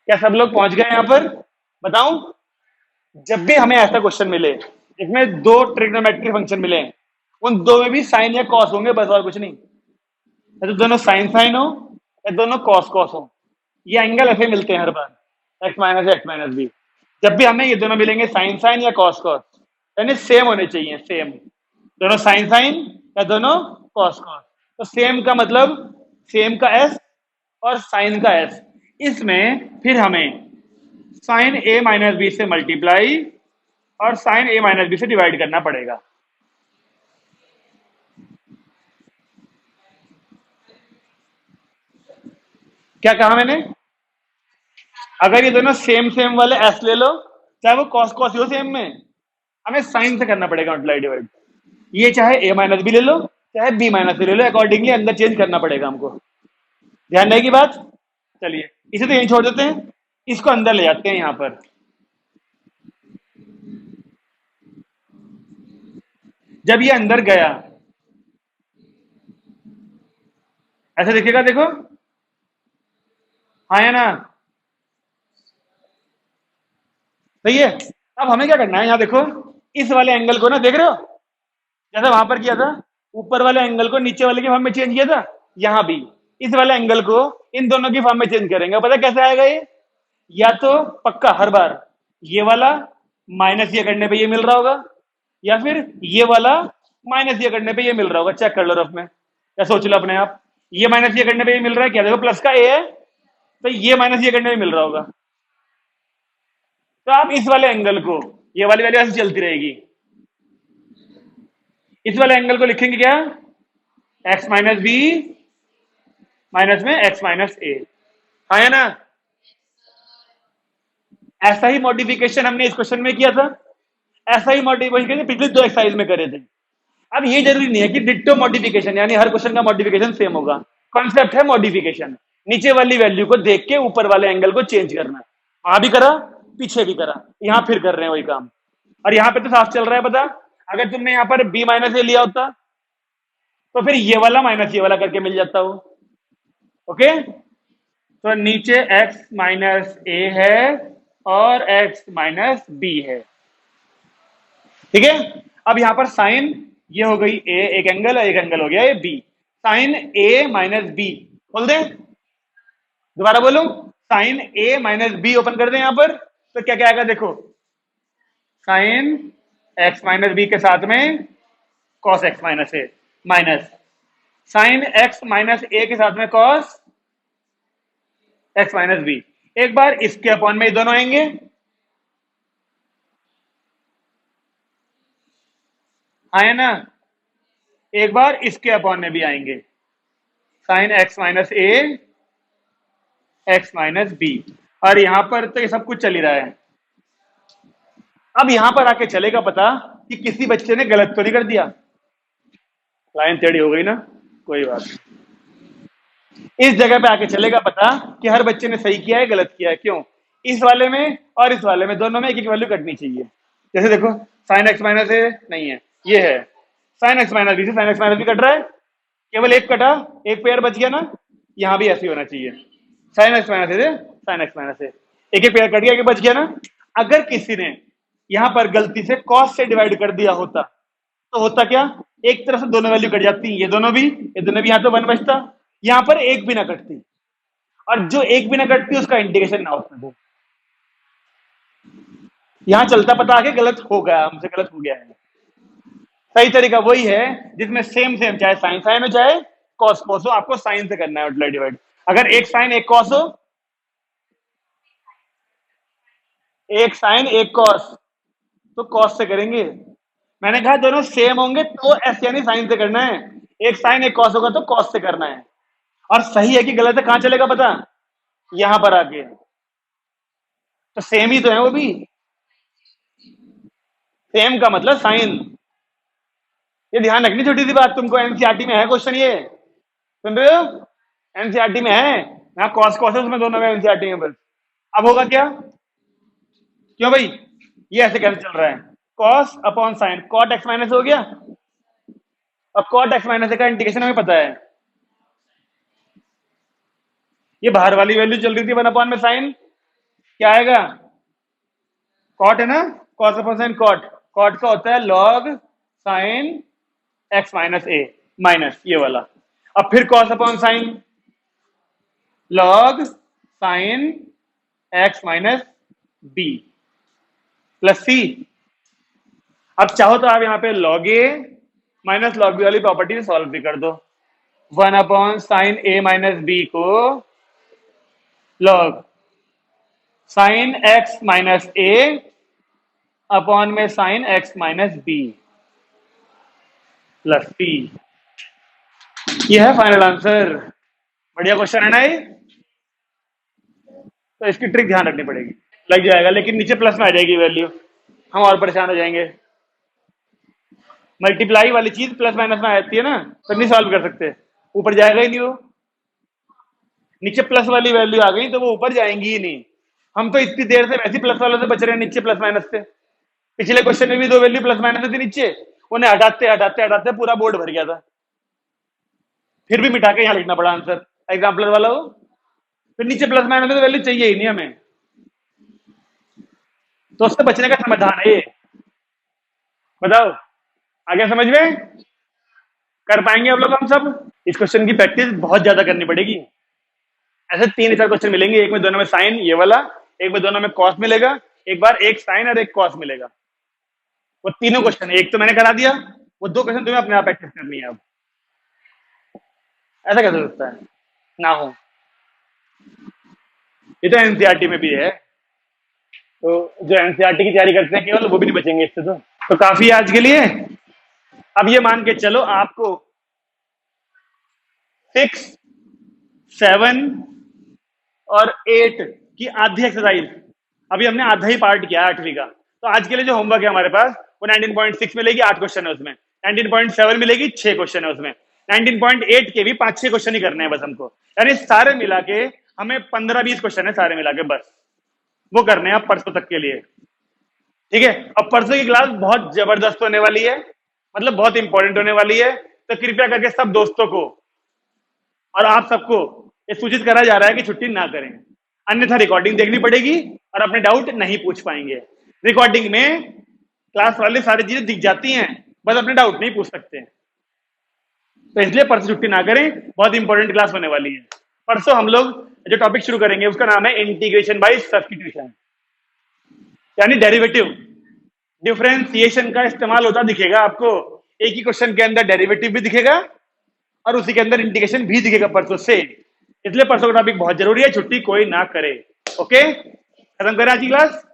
क्या सब लोग पहुंच गए यहाँ पर? बताऊं? जब भी हमें ऐसा क्वेश्चन मिले जिसमें दो ट्रिग्नोमेट्रिक फंक्शन मिले, उन दो में भी साइन या कॉस होंगे, बस और कुछ नहीं। या तो दोनों साइन साइन हो, या दोनों कॉस कॉस हो, ये एंगल ऐसे मिलते हैं हर बार, x minus x minus b. जब भी हमें ये दोनों मिलेंगे साइन साइन या कॉस कॉस, यानी सेम होने चाहिए, सेम, दोनों साइन साइन या दोनों कॉस कॉस। तो सेम का मतलब सेम का एस और साइन का एस, इसमें फिर हमें साइन ए माइनस बी से मल्टीप्लाई और साइन ए माइनस बी से डिवाइड करना पड़ेगा। क्या कहा मैंने? अगर ये दोनों सेम सेम वाले एस ले लो, चाहे वो कॉस कॉस हो सेम में, हमें साइन से करना पड़ेगा मल्टीप्लाई डिवाइड। ये चाहे ए माइनस बी ले लो, चाहे बी माइनस बी ले लो, अकॉर्डिंगली अंदर चेंज करना पड़ेगा हमको। ध्यान रहेगी बात? चलिए इसे तो यहीं छोड़ देते हैं, इसको अंदर ले जाते हैं यहां पर। जब ये अंदर गया ऐसे दिखेगा, देखो, हाँ या ना? सही है। अब हमें क्या करना है, यहाँ देखो, इस वाले एंगल को ना, देख रहे हो जैसे वहां पर किया था, ऊपर वाले एंगल को नीचे वाले की फॉर्म में चेंज किया था, यहां भी इस वाले एंगल को इन दोनों की फॉर्म में चेंज करेंगे। पता कैसे आएगा ये? या तो पक्का हर बार ये वाला माइनस ये करने पे ये मिल रहा होगा, या फिर ये वाला माइनस ये करने पे ये मिल रहा होगा। चेक कर लो रफ में, या सोच लो अपने आप। ये माइनस ये करने पे ये मिल रहा है, क्या देखो प्लस का ए है, तो ये माइनस ये करने पे मिल रहा होगा। तो आप इस वाले एंगल को, ये वाली वैल्यू ऐसे चलती रहेगी, इस वाले एंगल को लिखेंगे क्या? एक्स माइनस बी माइनस में एक्स माइनस ए। हाँ है ना? ऐसा ही मॉडिफिकेशन हमने इस क्वेश्चन में किया था, ऐसा ही मॉडिफिकेशन पिछले दो एक्सरसाइज में करे थे। अब ये जरूरी नहीं है कि डिट्टो मॉडिफिकेशन यानी हर क्वेश्चन का मॉडिफिकेशन सेम होगा। कॉन्सेप्ट है मॉडिफिकेशन, नीचे वाली वैल्यू को देख के ऊपर वाले एंगल को चेंज करना। वहां भी करा, पीछे भी करा, यहां फिर कर रहे हैं वही काम। और यहाँ पे तो साफ चल रहा है। पता, अगर तुमने यहाँ पर बी माइनस ए लिया होता तो फिर ये वाला माइनस ये वाला करके मिल जाता हो। ओके, तो नीचे x माइनस ए है और x माइनस बी है। ठीक है, अब यहां पर साइन ये हो गई a, एक एंगल है, एक एंगल हो गया ये b। Sine a minus b खोल दे, दोबारा बोलो, sine a minus b open कर दे यहां पर, तो क्या क्या आएगा देखो, साइन x माइनस बी के साथ में cos x minus a minus sign x minus ए के साथ में कॉस x माइनस बी। एक बार इसके अपॉन में ये दोनों आएंगे, आए ना? एक बार इसके अपॉन में भी आएंगे, साइन x माइनस ए एक्स माइनस बी। और यहां पर तो ये सब कुछ चल ही रहा है। अब यहां पर आके चलेगा पता कि किसी बच्चे ने गलत तो नहीं कर दिया। लाइन टेढ़ी हो गई ना, कोई बात नहीं। इस जगह पे आके चलेगा पता कि हर बच्चे ने सही किया है गलत किया है। क्यों? इस वाले में और इस वाले में दोनों में एक एक वैल्यू कटनी चाहिए। जैसे देखो, साइन एक्स माइनस ए नहीं है, ये है साइन एक्स माइनस बी से sine x minus b cut रहा है, केवल एक कटा, एक पेयर बच गया ना। यहां भी ऐसे ही होना चाहिए, साइन एक्स माइनस ए से साइन एक्स माइनस ए, एक एक पेयर कट गया, एक बच गया ना। अगर किसी ने यहां पर गलती से कॉस से डिवाइड कर दिया होता तो होता क्या, एक तरफ से दोनों वैल्यू कट जाती, ये दोनों भी, ये दोनों भी, यहां तो वन बचता, यहां पर एक भी ना कटती। और जो एक भी ना कटती उसका इंटीग्रेशन ना होता। यहां चलता पता आगे गलत हो गया, हमसे गलत हो गया है। सही तरीका वही है जिसमें सेम सेम, चाहे साइन साइन हो चाहे कॉस कॉस हो, आपको साइन से करना है मल्टीप्लाई डिवाइड। अगर एक साइन एक कॉस हो, एक साइन एक कॉस, तो कॉस से करेंगे। मैंने कहा दोनों सेम होंगे तो एस यानी साइन से करना है, एक साइन एक कॉस होगा तो कॉस से करना है। और सही है कि गलत है कहां चलेगा पता, यहां पर आके, तो सेम ही तो है वो भी। सेम का मतलब साइन, ये ध्यान रखनी छोटी सी बात, तुमको एनसीईआरटी में है क्वेश्चन, ये सुन रहे हो, एनसीईआरटी में है। यहाँ कॉस कॉस है उसमें दोनों में एनसीईआरटी में बस। अब होगा क्या, क्यों भाई ये ऐसे कैसे चल रहा है, cos upon sine, cot x minus हो गया। अब कॉट एक्स माइनस का इंटीग्रेशन हमें पता है, ये बाहर वाली वैल्यू चल रही थी वन अपॉन में साइन, क्या आएगा, कॉट है ना, cos upon sine cot, cot का होता है log sine x minus a minus ये वाला। अब फिर cos upon sine log sine x minus b plus c. अब चाहो तो आप यहां पे log a minus log b वाली प्रॉपर्टी से सॉल्व भी कर दो। One upon sine a minus b को log sine x minus a upon में sine x minus b plus सी। ये है फाइनल आंसर। बढ़िया क्वेश्चन है ना ये, तो इसकी ट्रिक ध्यान रखनी पड़ेगी। लग जाएगा लेकिन नीचे प्लस में आ जाएगी वैल्यू, हम और परेशान हो जाएंगे। मल्टीप्लाई वाली चीज प्लस माइनस में आती है ना, तो नहीं सॉल्व कर सकते, ऊपर जाएगा ही नहीं वो। नीचे प्लस वाली वैल्यू आ गई तो वो ऊपर जाएंगी ही नहीं। हम तो इतनी देर से वैसे प्लस वालों से बच रहे हैं, नीचे प्लस माइनस से। पिछले क्वेश्चन में भी दो वैल्यू प्लस माइनस थी नीचे, उन्हें हटाते हटाते हटाते पूरा बोर्ड भर गया था, फिर भी मिटा के यहां लिखना पड़ा आंसर एग्जाम्पलर वाला हो। फिर नीचे प्लस माइनस तो वैल्यू चाहिए ही नहीं हमें, तो उससे बचने का समाधान है ये। बताओ आगे समझ में, कर पाएंगे आप लोग हम सब? इस क्वेश्चन की प्रैक्टिस बहुत ज्यादा करनी पड़ेगी। ऐसे 3-4 क्वेश्चन मिलेंगे, एक में दोनों में साइन ये वाला, एक में दोनों में कॉस मिलेगा, एक बार एक साइन और एक कॉस मिलेगा। वो तीनों क्वेश्चन एक तो मैंने करा दिया, वो 2 क्वेश्चन तुम्हें अपने आप प्रैक्टिस करनी है। अब ऐसा कैसे हो सकता है ना हो? ये तो एनसीईआरटी में भी है, तो जो एनसीईआरटी की तैयारी करते हैं केवल वो भी नहीं बचेंगे इससे। तो काफी है आज के लिए। अब ये मान के चलो आपको 6, 7 और 8 की आधी एक्सरसाइज, अभी हमने आधा ही पार्ट किया 8वीं का। तो आज के लिए जो होमवर्क है हमारे पास वो 19.6 मिलेगी, 8 क्वेश्चन है उसमें। 19.7 मिलेगी, 6 क्वेश्चन है उसमें। 19.8 के भी 5-6 क्वेश्चन ही करने हैं बस हमको, यानी सारे मिला के हमें 15-20 क्वेश्चन है सारे मिला के, बस वो करने हैं आप परसों तक के लिए। ठीक है, अब परसों की क्लास बहुत जबरदस्त होने वाली है, मतलब बहुत इंपॉर्टेंट होने वाली है। तो कृपया करके सब दोस्तों को और आप सबको ये सूचित करा जा रहा है कि छुट्टी ना करें, अन्यथा रिकॉर्डिंग देखनी पड़ेगी और अपने डाउट नहीं पूछ पाएंगे। रिकॉर्डिंग में क्लास वाले सारी चीजें दिख जाती हैं, बस अपने डाउट नहीं पूछ सकते। तो इसलिए परसों छुट्टी ना करें, बहुत इंपॉर्टेंट क्लास होने वाली है। परसों हम लोग जो टॉपिक शुरू करेंगे उसका नाम है इंटीग्रेशन बाय सब्स्टिट्यूशन, यानी डेरिवेटिव, डिफरेंशिएशन का इस्तेमाल होता दिखेगा आपको। एक ही क्वेश्चन के अंदर डेरिवेटिव भी दिखेगा और उसी के अंदर इंटीग्रेशन भी दिखेगा परसों से। इसलिए परसों का टॉपिक बहुत जरूरी है, छुट्टी कोई ना करे। ओके, खत्म करें आज की क्लास।